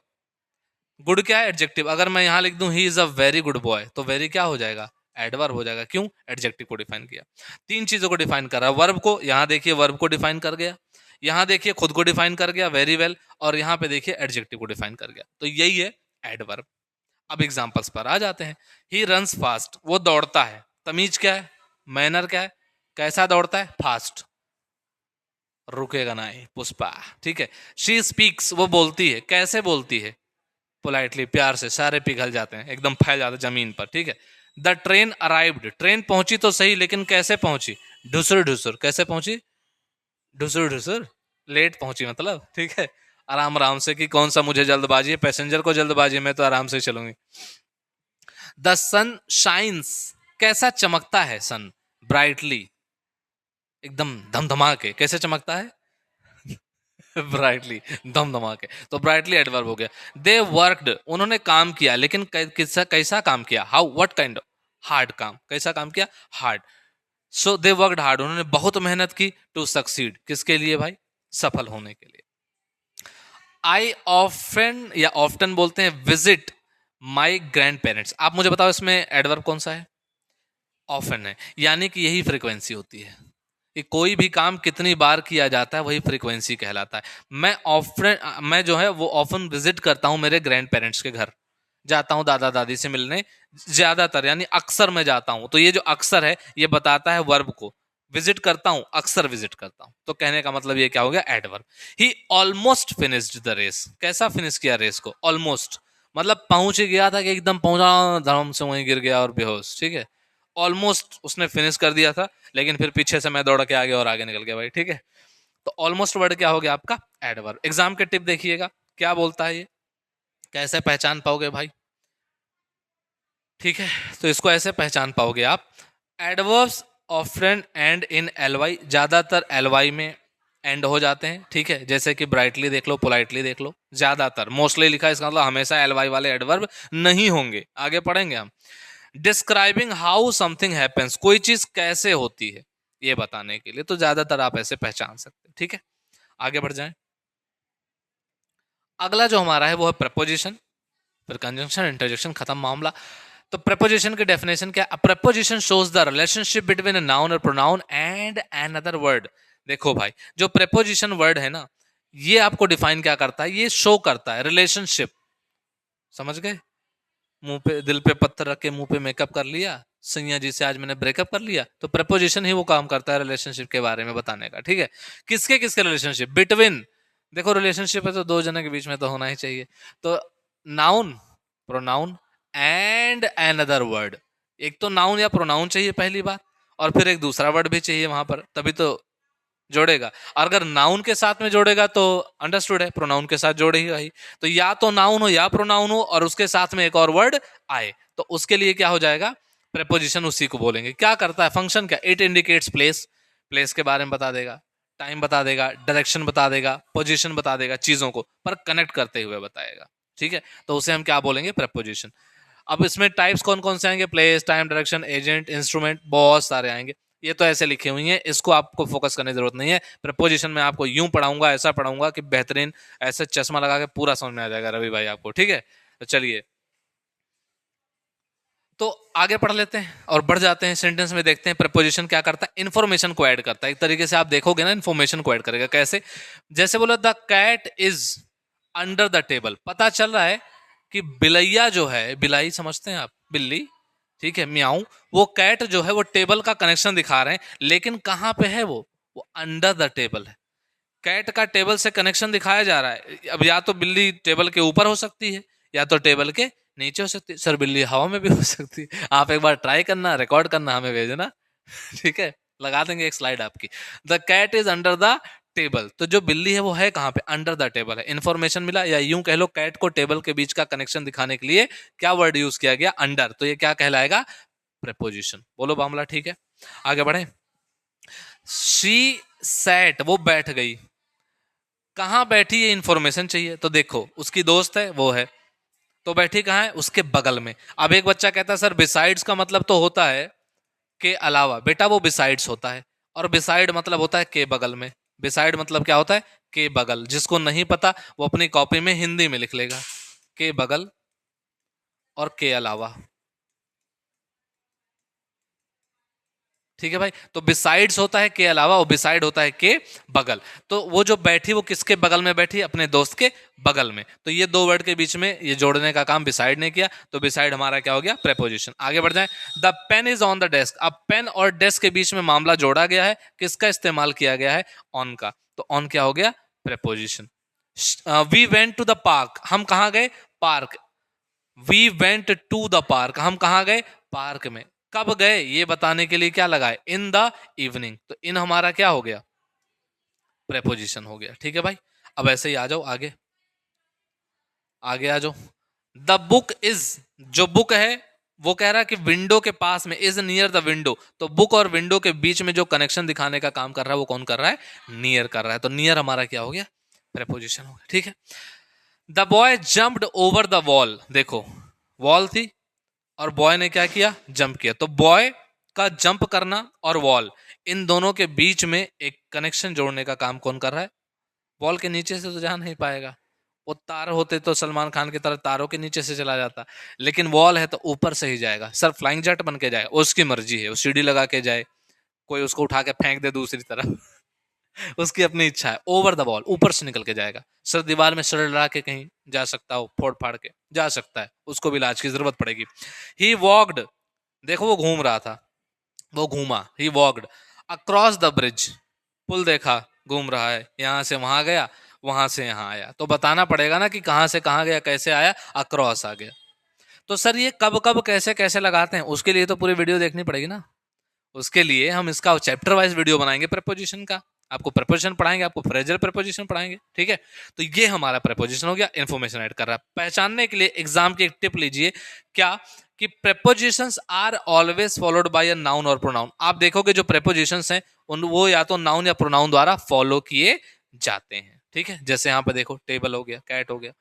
Good क्या है? एडजेक्टिव। अगर मैं यहां लिख दूं he is a very good boy, तो वेरी क्या हो जाएगा? एडवर्ब हो जाएगा। क्यों? एडजेक्टिव को डिफाइन किया। तीन चीजों को डिफाइन कर रहा है। वर्ब को, यहां देखिए वर्ब को डिफाइन कर गया, यहां देखिए खुद को डिफाइन कर गया वेरी वेल, और यहां पे देखिए एडजेक्टिव को डिफाइन कर गया। तो यही है एडवर्ब। अब एग्जांपल्स पर आ जाते हैं। ही रन्स फास्ट, वो दौड़ता है। तमीज क्या है? मैनर क्या है? कैसा दौड़ता है? फास्ट, रुकेगा नहीं, पुष्पा। ठीक है। शी स्पीक्स, वो बोलती है। कैसे बोलती है? पोलाइटली, प्यार से। सारे पिघल जाते हैं, एकदम फैल जाते हैं जमीन पर। ठीक है। द ट्रेन अराइव्ड, ट्रेन पहुंची तो सही, लेकिन कैसे पहुंची? ढुसुर ढुसुर। कैसे पहुंची? ढुसुर ढुसुर, लेट पहुंची मतलब। ठीक है, आराम आराम से, कि कौन सा मुझे जल्दबाजी है, पैसेंजर को जल्दबाजी, मैं तो आराम से चलूंगी। द सन शाइन्स, कैसा चमकता है सन? ब्राइटली, एकदम धमधमा के। कैसे चमकता है? ब्राइटली, धमधमा के। तो ब्राइटली एडवर्ब हो गया। दे वर्कड, उन्होंने काम किया, लेकिन कैसा कैसा काम किया? How, what kind? हार्ड काम। कैसा काम किया? Hard. So they worked hard, उन्होंने बहुत मेहनत की। टू सक्सीड, किसके लिए भाई? सफल होने के लिए। आई ऑफन, या ऑफ्टन बोलते हैं, विजिट माई ग्रैंड पेरेंट्स। आप मुझे बताओ इसमें एडवर्ब कौन सा है? ऑफन है, यानी कि यही फ्रीक्वेंसी होती है कि कोई भी काम कितनी बार किया जाता है वही फ्रीक्वेंसी कहलाता है। मैं ऑफन, मैं जो है वो ऑफन विजिट करता हूँ मेरे ग्रैंड पेरेंट्स के घर, जाता हूँ दादा दादी से मिलने, ज्यादातर, यानी अक्सर मैं जाता हूँ। तो ये जो अक्सर है ये बताता है वर्ब को। विजिट करता हूँ, अक्सर विजिट करता हूँ, तो कहने का मतलब ये क्या हो गया? Adverb. He almost finished the race, कैसा फिनिश किया रेस को? ऑलमोस्ट, मतलब पहुंच ही गया था कि एकदम पहुंचा, धर्म से वहीं गिर गया और बेहोश। ठीक है, ऑलमोस्ट उसने फिनिश कर दिया था, लेकिन फिर पीछे से मैं दौड़ के आगे और आगे निकल गया भाई। ठीक है, तो ऑलमोस्ट वर्ड क्या हो गया आपका? एडवर्ब। एग्जाम के टिप देखिएगा क्या बोलता है ये, कैसे पहचान पाओगे भाई? ठीक है, तो इसको ऐसे पहचान पाओगे आप। एडवर्ब्स ऑफ्टन एंड इन एलवाई, ज्यादातर एलवाई में एंड हो जाते हैं। ठीक है, जैसे कि ब्राइटली देख लो, पोलाइटली देख लो, ज्यादातर, मोस्टली लिखा है, इसका मतलब हमेशा एलवाई वाले एडवर्ब नहीं होंगे। आगे पढ़ेंगे हम। डिस्क्राइबिंग हाउ समथिंग हैपेंस, कोई चीज कैसे होती है ये बताने के लिए, तो ज्यादातर आप ऐसे पहचान सकते हैं। ठीक है, आगे बढ़ जाएं। अगला जो हमारा है वो है प्रपोजिशन, फिर कंजंक्शन, इंटरजेक्शन, खत्म मामला। तो प्रपोजिशन की डेफिनेशन क्या? Preposition shows the relationship between a noun और pronoun and N other word. देखो भाई, जो प्रपोजिशन वर्ड है ना, ये आपको डिफाइन क्या करता है? ये शो करता है रिलेशनशिप। समझ गए? मुंह पे, दिल पे पत्थर रख के मुंह पे मेकअप कर लिया, सैया जी से आज मैंने ब्रेकअप कर लिया, तो प्रपोजिशन ही वो काम करता है रिलेशनशिप के बारे में बताने का। ठीक है, किसके किसके रिलेशनशिप? बिटवीन, देखो रिलेशनशिप है तो दो जने के बीच में तो होना ही चाहिए। तो noun, pronoun and N other word. एक तो नाउन या प्रोनाउन चाहिए पहली बात, और फिर एक दूसरा वर्ड भी चाहिए वहां पर, तभी तो जोड़ेगा। और अगर नाउन के साथ में जोड़ेगा तो अंडरस्टूड है, प्रोनाउन के साथ जोड़ेगा ही। तो या तो नाउन हो या प्रोनाउन हो और उसके साथ में एक और वर्ड आए, तो उसके लिए क्या हो जाएगा? प्रेपोजिशन उसी को बोलेंगे। क्या करता है? फंक्शन क्या? इट इंडिकेट्स प्लेस, प्लेस के बारे में बता देगा, टाइम बता देगा, डायरेक्शन बता देगा, पोजीशन बता देगा, चीजों को पर कनेक्ट करते हुए बताएगा। ठीक है, तो उसे हम क्या बोलेंगे? प्रेपोजिशन। अब इसमें टाइप्स कौन कौन से आएंगे? Place, time, direction, agent, instrument, बहुत सारे आएंगे। ये तो ऐसे लिखे हुई हैं, इसको आपको फोकस करने की जरूरत नहीं है। प्रपोजिशन में आपको यूं पढ़ाऊंगा, ऐसा पढ़ाऊंगा कि बेहतरीन, ऐसे चश्मा लगा के पूरा समझ में आ जाएगा रवि भाई आपको। ठीक है, तो चलिए, तो आगे पढ़ लेते हैं और बढ़ जाते हैं सेंटेंस में। देखते हैं प्रपोजिशन क्या करता है। इन्फॉर्मेशन को ऐड करता है, एक तरीके से आप देखोगे ना, इन्फॉर्मेशन को ऐड करेगा। कैसे? जैसे बोला the cat is under the table, पता चल रहा है कि बिलैया जो है, बिलाई समझते हैं आप, बिल्ली, ठीक है, म्याऊ, वो कैट जो है वो टेबल का कनेक्शन दिखा रहे हैं, लेकिन कहां पे है वो अंडर द टेबल है। कैट का टेबल से कनेक्शन दिखाया जा रहा है। अब या तो बिल्ली टेबल के ऊपर हो सकती है या तो टेबल के नीचे हो सकती है। सर बिल्ली हवा में भी हो सकती है, आप एक बार ट्राई करना, रिकॉर्ड करना, हमें भेजना। ठीक है, लगा देंगे एक स्लाइड आपकी। The cat is under the table, तो जो बिल्ली है वो है कहां पे? अंडर द टेबल है। इन्फॉर्मेशन मिला, या यूं कह लो कैट को टेबल के बीच का कनेक्शन दिखाने के लिए क्या वर्ड यूज किया गया? अंडर। तो ये क्या कहलाएगा? प्रपोजिशन। बोलो बामला, ठीक है, आगे बढ़े। शी सैट, वो बैठ गई। कहाँ बैठी ये इन्फॉर्मेशन चाहिए, तो देखो उसकी दोस्त है वो है, तो बैठी कहाँ है? उसके बगल में। अब एक बच्चा कहता है सर बिसाइड्स का मतलब तो होता है के अलावा। बेटा वो बिसाइड्स होता है, और बिसाइड मतलब होता है के बगल में। बिसाइड मतलब क्या होता है? के बगल। जिसको नहीं पता वो अपनी कॉपी में हिंदी में लिख लेगा, के बगल और के अलावा। ठीक है भाई, तो बिसाइड्स होता है के अलावा, और बिसाइड होता है के बगल। तो वो जो बैठी वो किसके बगल में बैठी? अपने दोस्त के बगल में। तो ये दो वर्ड के बीच में ये जोड़ने का काम बिसाइड ने किया, तो बिसाइड हमारा क्या हो गया? प्रेपोजिशन। आगे बढ़ जाए। The pen is on the desk, अब पेन और डेस्क के बीच में मामला जोड़ा गया है, किसका इस्तेमाल किया गया है? ऑन का। तो ऑन क्या हो गया? Preposition. We went to the park, हम कहाँ गए? Park. We went to the park, हम कहाँ गए? पार्क में। कब गए ये बताने के लिए क्या लगाए? In the evening. तो इन हमारा क्या हो गया? प्रेपोजिशन हो गया। ठीक है भाई, अब ऐसे ही आ जाओ आगे, आगे आ जाओ। द बुक इज, जो बुक है वो कह रहा है कि विंडो के पास में, इज नियर द विंडो। तो बुक और विंडो के बीच में जो कनेक्शन दिखाने का काम कर रहा है वो कौन कर रहा है? नियर कर रहा है। तो नियर हमारा क्या हो गया? प्रेपोजिशन हो गया। ठीक है, the boy jumped over the wall, देखो वॉल थी और बॉय ने क्या किया? जंप किया। तो बॉय का जंप करना और वॉल, इन दोनों के बीच में एक कनेक्शन जोड़ने का काम कौन कर रहा है? वॉल के नीचे से तो जा नहीं पाएगा, वो तार होते तो सलमान खान की तरह तारों के नीचे से चला जाता, लेकिन वॉल है तो ऊपर से ही जाएगा। सर फ्लाइंग जेट बन के जाएगा, उसकी मर्जी है, वो सीढ़ी लगा के जाए, कोई उसको उठा के फेंक दे दूसरी तरफ, उसकी अपनी इच्छा है। ओवर द वॉल, ऊपर से निकल के जाएगा। सर दीवार में सर लड़ा के कहीं जा सकता हो, फोड़ फाड़ के जा सकता है, उसको भी इलाज की जरूरत पड़ेगी। ही वॉकड, देखो वो घूम रहा था, वो घूमा, he walked across the bridge, पुल देखा घूम रहा है, यहां से वहां गया, वहां से यहां आया। तो बताना पड़ेगा ना कि कहां से कहां गया, कैसे आया? अक्रॉस आ गया। तो सर ये कब कब कैसे कैसे लगाते हैं, उसके लिए तो पूरी वीडियो देखनी पड़ेगी ना। उसके लिए हम इसका चैप्टर वाइज वीडियो बनाएंगे प्रपोजिशन का, आपको प्रपोजिशन पढ़ाएंगे, आपको फ्रेजल प्रपोजिशन पढ़ाएंगे। ठीक है, तो ये हमारा प्रपोजिशन हो गया, इन्फॉर्मेशन ऐड कर रहा है। पहचानने के लिए एग्जाम की एक टिप लीजिए, क्या? कि prepositions are always followed by a noun और pronoun। आप देखोगे जो prepositions हैं उन वो या तो noun या pronoun द्वारा follow किए जाते हैं, ठीक है। जैसे यहाँ पे देखो टेबल हो गया, कैट हो गया,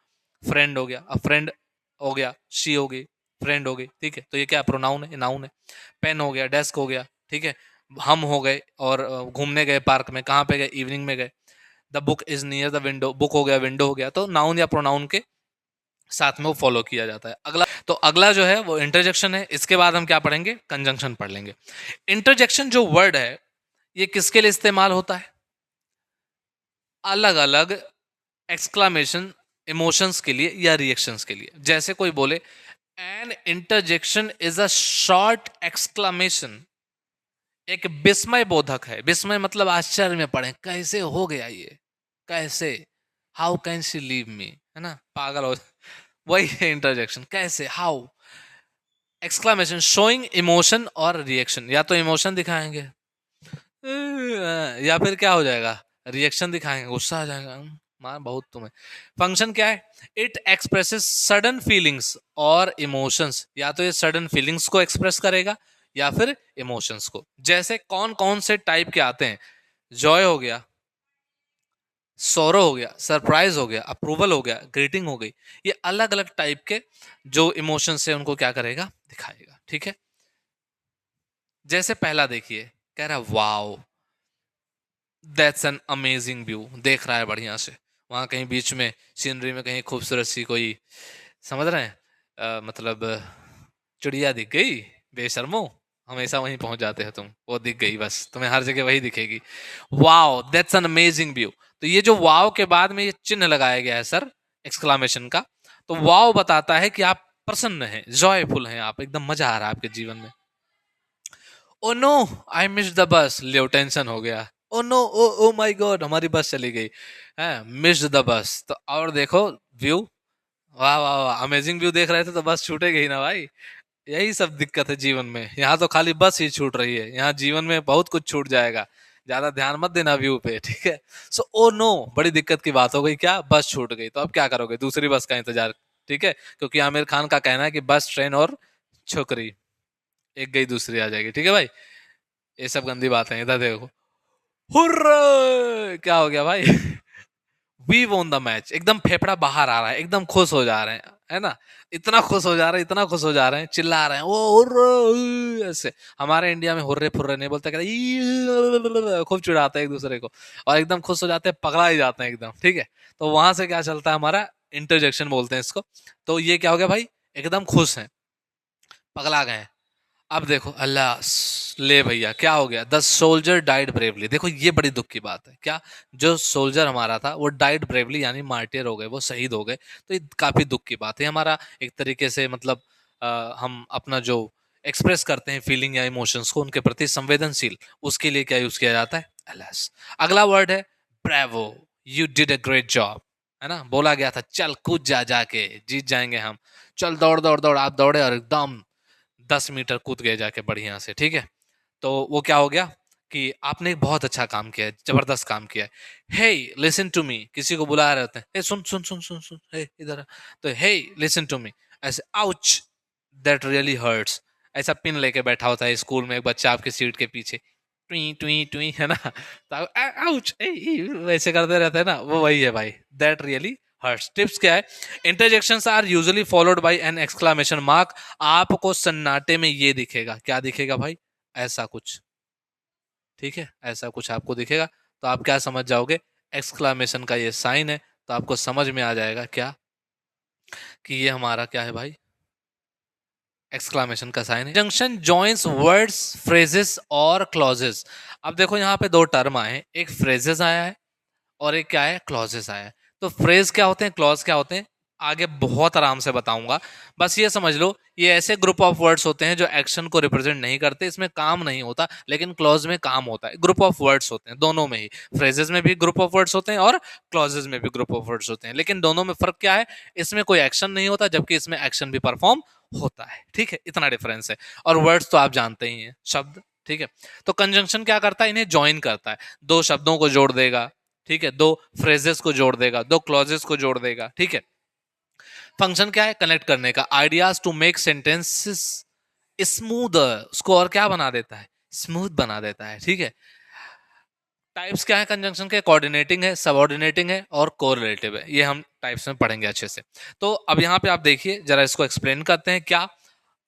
फ्रेंड हो गया, अ फ्रेंड हो गया, शी हो गई, फ्रेंड हो गई, ठीक है। तो ये क्या प्रोनाउन है, नाउन है। पेन हो गया, डेस्क हो गया, ठीक है। हम हो गए और घूमने गए पार्क में, कहाँ पे गए, इवनिंग में गए। The book is near the window, book हो गया, विंडो हो गया। तो नाउन या प्रोनाउन के साथ में वो फॉलो किया जाता है। अगला तो अगला जो है वो इंटरजेक्शन है। इसके बाद हम क्या पढ़ेंगे, कंजंक्शन पढ़ लेंगे। इंटरजेक्शन जो वर्ड है ये किसके लिए इस्तेमाल होता है, अलग अलग एक्सक्लामेशन इमोशंस के लिए या रिएक्शंस के लिए। जैसे कोई बोले an interjection is a short exclamation, एक विस्मय बोधक है। विस्मय मतलब आश्चर्य में पड़े, कैसे हो गया ये, कैसे, how can she leave me, है ना, पागल हो, वही है इंटरजेक्शन, कैसे, हाउ। एक्सक्लामेशन शोइंग इमोशन और रिएक्शन, या तो इमोशन दिखाएंगे या फिर क्या हो जाएगा, रिएक्शन दिखाएंगे, गुस्सा आ जाएगा, मार बहुत तुम्हें। फंक्शन क्या है, इट एक्सप्रेसेस सडन फीलिंग्स और इमोशंस, या तो ये सडन फीलिंग्स को एक्सप्रेस करेगा या फिर इमोशंस को। जैसे कौन कौन से टाइप के आते हैं, जॉय हो गया, सोरो हो गया, सरप्राइज हो गया, अप्रूवल हो गया, ग्रीटिंग हो गई। ये अलग अलग टाइप के जो इमोशंस है उनको क्या करेगा, दिखाएगा, ठीक है। जैसे पहला देखिए, कह रहा है wow that's an amazing view, देख रहा है बढ़िया से, वहां कहीं बीच में सीनरी में कहीं खूबसूरत सी कोई, समझ रहे हैं, मतलब चिड़िया दिख गई, बेशर्मो, हमेशा वहीं पहुंच जाते हो तुम, वो दिख गई, बस तुम्हें हर जगह वही दिखेगी। Wow that's an amazing view. तो ये जो वाओ के बाद में ये चिन्ह लगाया गया है सर, एक्सक्लामेशन का, तो वाओ बताता है कि आप प्रसन्न हैं, जॉयफुल हैं, आप एकदम मजा आ रहा है आपके जीवन में। Oh no I miss the bus, लियो टेंशन हो गया। Oh no, oh oh my god हमारी बस चली गई है, मिस द बस। तो और देखो व्यू, वाह वाह वाह, अमेजिंग व्यू देख रहे थे तो बस छूटेगी ही ना भाई। यही सब दिक्कत है जीवन में, यहाँ तो खाली बस ही छूट रही है, यहाँ जीवन में बहुत कुछ छूट जाएगा, ज्यादा ध्यान मत देना व्यू पे, ठीक है। सो ओ नो, बड़ी दिक्कत की बात हो गई, क्या, बस छूट गई, तो अब क्या करोगे, दूसरी बस का इंतजार, ठीक है। क्योंकि आमिर खान का कहना है कि बस, ट्रेन और छोकरी, एक गई दूसरी आ जाएगी, ठीक है भाई। ये सब गंदी बात है, इधर देखो, हुर्रे, क्या हो गया भाई वी वोन द मैच, एकदम फेफड़ा बाहर आ रहा है, एकदम खुश हो जा रहे हैं, है ना, इतना खुश हो जा रहे हैं, इतना खुश हो जा रहे हैं, चिल्ला रहे हैं वो हुर्रे ऐसे। हमारे इंडिया में हुर्रे फुर्रे नहीं बोलते, कहते खूब चिढ़ाते हैं एक दूसरे को, और एकदम खुश हो जाते हैं, पगला ही जाते हैं एकदम, ठीक है। तो वहां से क्या चलता है हमारा, इंटरजेक्शन बोलते हैं इसको। तो ये क्या हो गया भाई, एकदम खुश हैं, पगला गए हैं। अब देखो अल्लाह, ले भैया क्या हो गया, द सोल्जर डाइड ब्रेवली। देखो ये बड़ी दुख की बात है, क्या, जो सोल्जर हमारा था वो डाइड ब्रेवली यानी मार्टियर हो गए, वो शहीद हो गए। तो ये काफी दुख की बात है, हमारा एक तरीके से मतलब हम अपना जो एक्सप्रेस करते हैं फीलिंग या इमोशंस को उनके प्रति संवेदनशील, उसके लिए क्या यूज किया जाता है, अलास। अगला वर्ड है bravo, you did a great job, है ना, बोला गया था चल कूद जा, जाके जीत जाएंगे हम, चल दौड़ दौड़ दौड़, आप दौड़े और एकदम 10 मीटर कूद गए जाके बढ़िया से, ठीक है। तो वो क्या हो गया कि आपने एक बहुत अच्छा काम किया है, जबरदस्त काम किया है। हे लिसन टू मी, किसी को बुला रहे होते हैं, हे सुन सुन सुन सुन सुन, हे इधर आ। तो हे लिसन टू मी, ऐसे आउच दैट रियली हर्ट्स, ऐसा पिन लेके बैठा होता है स्कूल में एक बच्चा आपकी सीट के पीछे, ट्वी ट्वी ट्वी, है ना, तो आउच वैसे करते रहते हैं ना, वो वही है भाई, दैट रियली हर्ट्स। टिप्स क्या है, interjections are usually followed by an exclamation mark. आपको सन्नाटे में ये दिखेगा, क्या दिखेगा भाई, ऐसा कुछ, ठीक है, ऐसा कुछ आपको दिखेगा। तो आप क्या समझ जाओगे, एक्सक्लेमेशन का ये साइन है, तो आपको समझ में आ जाएगा क्या, कि ये हमारा क्या है भाई, एक्सक्लेमेशन का साइन है। जंक्शन जॉइंस वर्ड्स, फ्रेजेस और क्लॉजेस। अब देखो यहाँ पे दो टर्म आए हैं, एक फ्रेजेस आया है और एक क्या है, क्लॉजेस आया है। तो फ्रेज क्या होते हैं, क्लॉज क्या होते हैं, आगे बहुत आराम से बताऊंगा, बस ये समझ लो, ये ऐसे ग्रुप ऑफ वर्ड्स होते हैं जो एक्शन को रिप्रेजेंट नहीं करते, इसमें काम नहीं होता, लेकिन क्लॉज में काम होता है। ग्रुप ऑफ वर्ड्स होते हैं दोनों में ही, फ्रेजेस में भी ग्रुप ऑफ वर्ड्स होते हैं और क्लॉजेस में भी ग्रुप ऑफ वर्ड्स होते हैं, लेकिन दोनों में फर्क क्या है, इसमें कोई एक्शन नहीं होता जबकि इसमें एक्शन भी परफॉर्म होता है, ठीक है, इतना डिफरेंस है। और वर्ड्स तो आप जानते ही हैं, शब्द, ठीक है। तो कंजंक्शन क्या करता है, इन्हें ज्वाइन करता है, दो शब्दों को जोड़ देगा, ठीक है, दो फ्रेजेस को जोड़ देगा, दो क्लॉजेस को जोड़ देगा, ठीक है। फंक्शन क्या है? कनेक्ट करने का, ideas to make sentences smooth, उसको और क्या बना देता है? स्मूथ बना देता है, ठीक है। टाइप्स क्या है कंजंक्शन के? कोऑर्डिनेटिंग है, सबऑर्डिनेटिंग है और कोरिलेटिव है। ये हम टाइप्स में पढ़ेंगे अच्छे से। तो अब यहाँ पे आप देखिए, जरा इसको एक्सप्लेन करते हैं। क्या?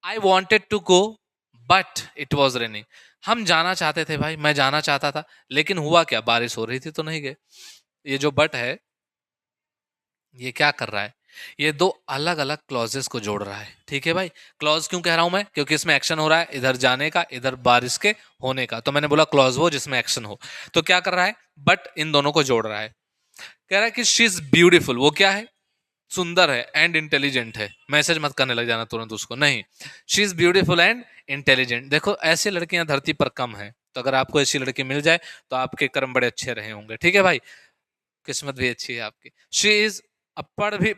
I wanted to go but it was raining. हम जाना चाहते थे भाई, मैं जाना चाहता था, लेकिन हुआ क्या? बारिश हो रही थी तो नहीं गए। ये जो बट है, ये क्या कर रहा है? ये दो अलग अलग क्लॉजेस को जोड़ रहा है, ठीक है भाई। क्लॉज क्यों कह रहा हूं मैं? क्योंकि इसमें एक्शन हो रहा है, इधर जाने का, इधर बारिश के होने का। तो मैंने बोला क्लॉज वो जिसमें एक्शन हो। तो क्या कर रहा है? बट इन दोनों को जोड़ रहा है। कह रहा है कि शी इज ब्यूटीफुल, वो क्या है? सुंदर है, एंड इंटेलिजेंट है। मैसेज मत करने लग जाना तुरंत उसको, नहीं। She is beautiful and intelligent. देखो, ऐसी लड़कियां धरती पर कम है, तो अगर आपको ऐसी लड़की मिल जाए तो आपके कर्म बड़े अच्छे रहे होंगे, ठीक है भाई। किस्मत भी अच्छी है आपकी। शी इज, अब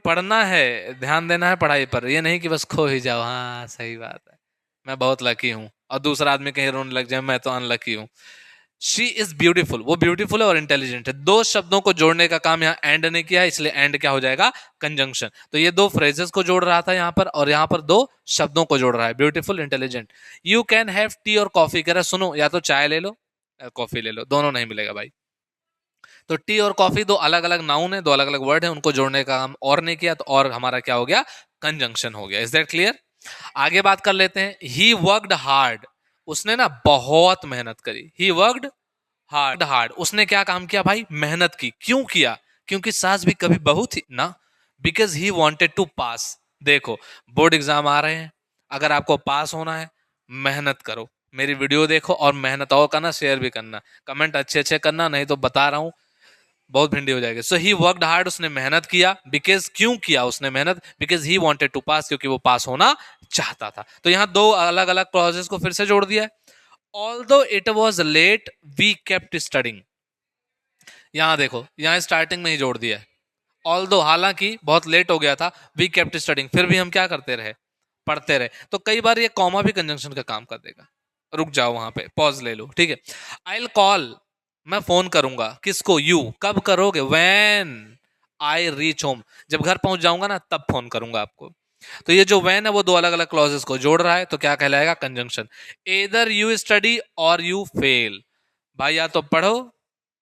पढ़ना है, ध्यान देना है पढ़ाई पर, ये नहीं कि बस खो ही जाओ। हाँ सही बात है, मैं बहुत लकी हूँ, और दूसरा आदमी कहीं रोने लग जाए मैं तो अनलकी हूँ। शी इज ब्यूटीफुल, वो ब्यूटीफुल है और इंटेलिजेंट है। दो शब्दों को जोड़ने का काम यहाँ एंड ने किया है, इसलिए एंड क्या हो जाएगा? कंजंक्शन। तो ये दो फ्रेजेस को जोड़ रहा था यहाँ पर, और यहाँ पर दो शब्दों को जोड़ रहा है, beautiful, intelligent. You can have T और कॉफी। कह रहा सुनो, या तो चाय ले लो या कॉफी ले लो, दोनों नहीं मिलेगा भाई। तो टी और कॉफी दो अलग अलग नाउन है, दो अलग अलग वर्ड है, उनको जोड़ने का काम और ने किया, तो और हमारा क्या हो गया? कंजंक्शन हो गया। Is that clear? आगे बात कर लेते हैं। ही वर्कड हार्ड, उसने ना बहुत मेहनत करी। ही वर्कड हार्ड, हार्ड, उसने क्या काम किया भाई? मेहनत की। क्यों किया? क्योंकि सास भी कभी बहू थी ना। बिकॉज ही वॉन्टेड टू पास। देखो, बोर्ड एग्जाम आ रहे हैं, अगर आपको पास होना है, मेहनत करो, मेरी वीडियो देखो और मेहनत और करना, शेयर भी करना, कमेंट अच्छे अच्छे करना, नहीं तो बता रहा हूं बहुत भिंडी हो जाएगी। सो ही वर्कड हार्ड, उसने मेहनत किया। बिकॉज, क्यों किया उसने मेहनत? बिकॉज ही वांटेड टू पास, क्योंकि वो पास होना चाहता था। तो यहाँ दो अलग अलग क्लॉजेस को फिर से जोड़ दिया है। Although it was late we kept studying. यहाँ देखो, यहाँ स्टार्टिंग में ही जोड़ दिया है। ऑल्दो, हालांकि बहुत लेट हो गया था, वी केप्ट स्टडिंग, फिर भी हम क्या करते रहे? पढ़ते रहे। तो कई बार ये कॉमा भी कंजंक्शन का काम कर देगा। रुक जाओ, वहां पे पॉज ले लो, ठीक है। आई विल कॉल, मैं फोन करूंगा। किसको? यू। कब करोगे? व्हेन आई रीच होम, जब घर पहुंच जाऊंगा ना तब फोन करूंगा आपको। तो ये जो व्हेन है वो दो अलग अलग क्लॉजेस को जोड़ रहा है, तो क्या कहलाएगा? कंजंक्शन। एदर यू स्टडी और यू फेल, भाई या तो पढ़ो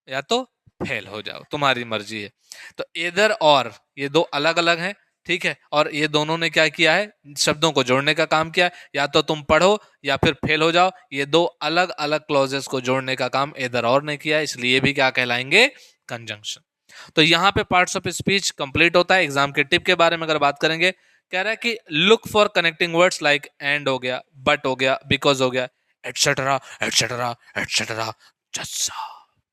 या तो फेल हो जाओ, तुम्हारी मर्जी है। तो एदर और, ये दो अलग अलग हैं, ठीक है। और ये दोनों ने क्या किया है? शब्दों को जोड़ने का काम किया है। या तो तुम पढ़ो या फिर फेल हो जाओ, ये दो अलग अलग क्लॉजेस को जोड़ने का काम एदर और ने किया है, इसलिए भी क्या कहलाएंगे? कंजंक्शन। तो यहाँ पे पार्ट्स ऑफ स्पीच कंप्लीट होता है। एग्जाम के टिप के बारे में अगर बात करेंगे, कह रहा है कि look for connecting words like and हो गया, बट हो गया, बिकॉज हो गया, एटसेट्रा एटसेट्रा एटसेट्रा,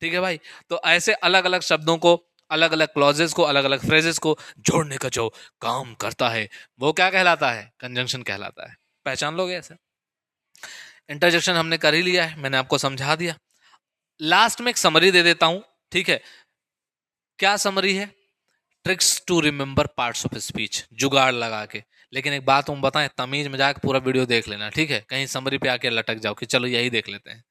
ठीक है भाई। तो ऐसे अलग अलग शब्दों को, अलग अलग क्लॉजेस को, अलग अलग फ्रेजेस को जोड़ने का जो काम करता है वो क्या कहलाता है? कंजंक्शन कहलाता है। पहचान लोगे ऐसे? इंटरजेक्शन हमने कर ही लिया है, मैंने आपको समझा दिया। लास्ट में एक समरी दे देता हूं, ठीक है। क्या समरी है? Tricks to remember parts of speech, जुगाड़ लगा के। लेकिन एक बात हम बताएं, तमीज में जाकर पूरा वीडियो देख लेना, ठीक है। कहीं समरी पे आके लटक जाओ कि चलो यही देख लेते हैं,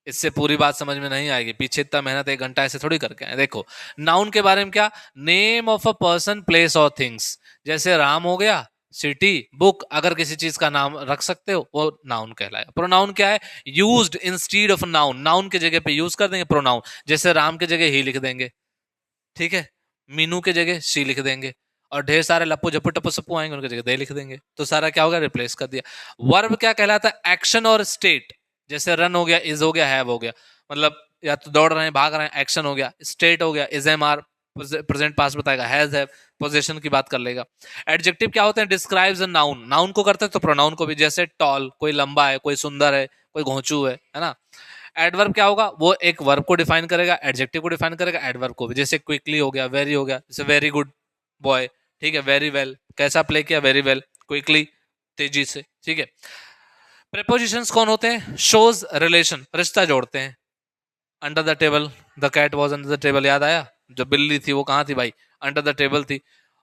इससे पूरी बात समझ में नहीं आएगी। पीछे इतना मेहनत 1 घंटा ऐसे थोड़ी करके आए। देखो, नाउन के बारे में क्या? Name of a person, place और थिंग्स। जैसे राम हो गया, सिटी, बुक, अगर किसी चीज का नाम रख सकते हो वो नाउन कहलाएगा। प्रोनाउन क्या है? Used instead of noun, noun के जगह पे यूज कर देंगे प्रोनाउन। जैसे राम के जगह ही लिख देंगे, ठीक है। मीनू के जगह सी लिख देंगे, और ढेर सारे लप्पू झप्पू टप्पू सप्पू आएंगे, उनकी जगह दे लिख देंगे। तो सारा क्या होगा? रिप्लेस कर दिया। वर्ब क्या कहलाता है? एक्शन और स्टेट। जैसे रन हो गया, इज हो गया, हैव हो गया, मतलब या तो दौड़ रहे हैं, भाग रहे हैं, एक्शन हो गया। स्टेट हो गया, इज एम आर, प्रेजेंट पास बताएगा, हैज हैव, पोजीशन की बात कर लेगा। एडजेक्टिव क्या होते हैं? डिस्क्राइब्स अ नाउन, नाउन को करते हैं तो प्रोनाउन को भी। जैसे टॉल, कोई लंबा है, कोई सुंदर है, कोई घोंचू है ना। एडवर्ब क्या होगा? वो एक वर्ब को डिफाइन करेगा, एडजेक्टिव को डिफाइन करेगा, एडवर्ब को भी। जैसे क्विकली हो गया, वेरी हो गया, जैसे वेरी गुड बॉय, ठीक है। वेरी वेल, कैसा प्ले किया? वेरी वेल, क्विकली, तेजी से, ठीक है। प्रेपोजिशंस कौन होते हैं? शोज रिलेशन, रिश्ता जोड़ते हैं। Under the table, the cat was under the table, याद आया? जो बिल्ली थी वो कहाँ थी भाई? अंडर द टेबल थी।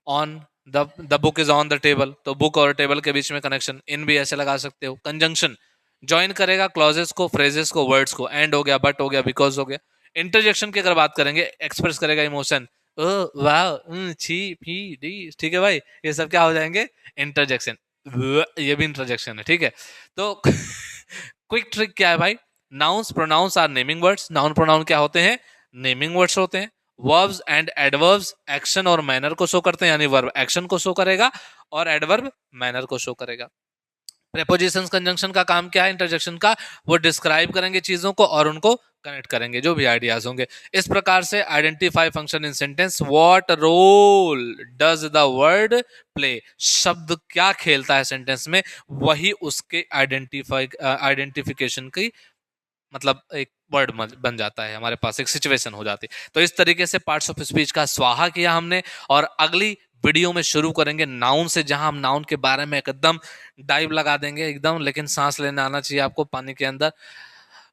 On the book is on the table, तो बुक और टेबल के बीच में कनेक्शन। इन भी ऐसे लगा सकते हो। कंजंक्शन ज्वाइन करेगा क्लॉजेस को, फ्रेजेस को, वर्ड्स को। एंड हो गया, बट हो गया, बिकॉज हो गया। इंटरजेक्शन की अगर बात करेंगे, एक्सप्रेस करेगा इमोशन, ओ वाह छी पी डी, ठीक है भाई, ये सब क्या हो जाएंगे, इंटरजेक्शन। ये भी इंटरजेक्शन है, ठीक है। तो क्विक ट्रिक क्या है भाई, nouns pronouns are naming words, noun pronoun क्या होते हैं, नेमिंग वर्ड्स होते हैं। वर्ब्स एंड एडवर्ब्स एक्शन और मैनर को शो करते हैं, यानी वर्ब एक्शन को शो करेगा और एडवर्ब मैनर को शो करेगा। प्रेपोजिशंस कंजंक्शन का काम क्या है, इंटरजेक्शन का, वो डिस्क्राइब करेंगे चीजों को और उनको कनेक्ट करेंगे, जो भी आइडियाज होंगे। इस प्रकार से identify function in sentence, what role does the word play, शब्द क्या खेलता है सेंटेंस में, वही उसके आइडेंटिफिकेशन की मतलब एक वर्ड बन जाता है, हमारे पास एक सिचुएशन हो जाती है। तो इस तरीके से पार्ट्स ऑफ स्पीच का स्वाहा किया हमने, और अगली वीडियो में शुरू करेंगे नाउन से, जहां हम नाउन के बारे में एकदम डाइव लगा देंगे एकदम, लेकिन सांस लेना आना चाहिए आपको पानी के अंदर।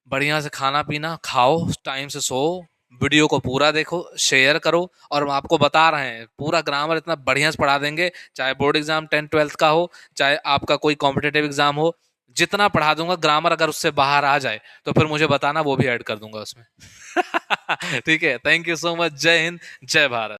बढ़िया से खाना पीना खाओ, टाइम से सो, वीडियो को पूरा देखो, शेयर करो, और हम आपको बता रहे हैं पूरा ग्रामर इतना बढ़िया से पढ़ा देंगे, चाहे बोर्ड एग्जाम 10th 12th का हो, चाहे आपका कोई कॉम्पिटेटिव एग्जाम हो, जितना पढ़ा दूंगा। ग्रामर अगर उससे बाहर आ जाए तो फिर मुझे बताना, वो भी ऐड कर दूंगा उसमें। ठीक है, थैंक यू सो मच, जय हिंद, जय भारत।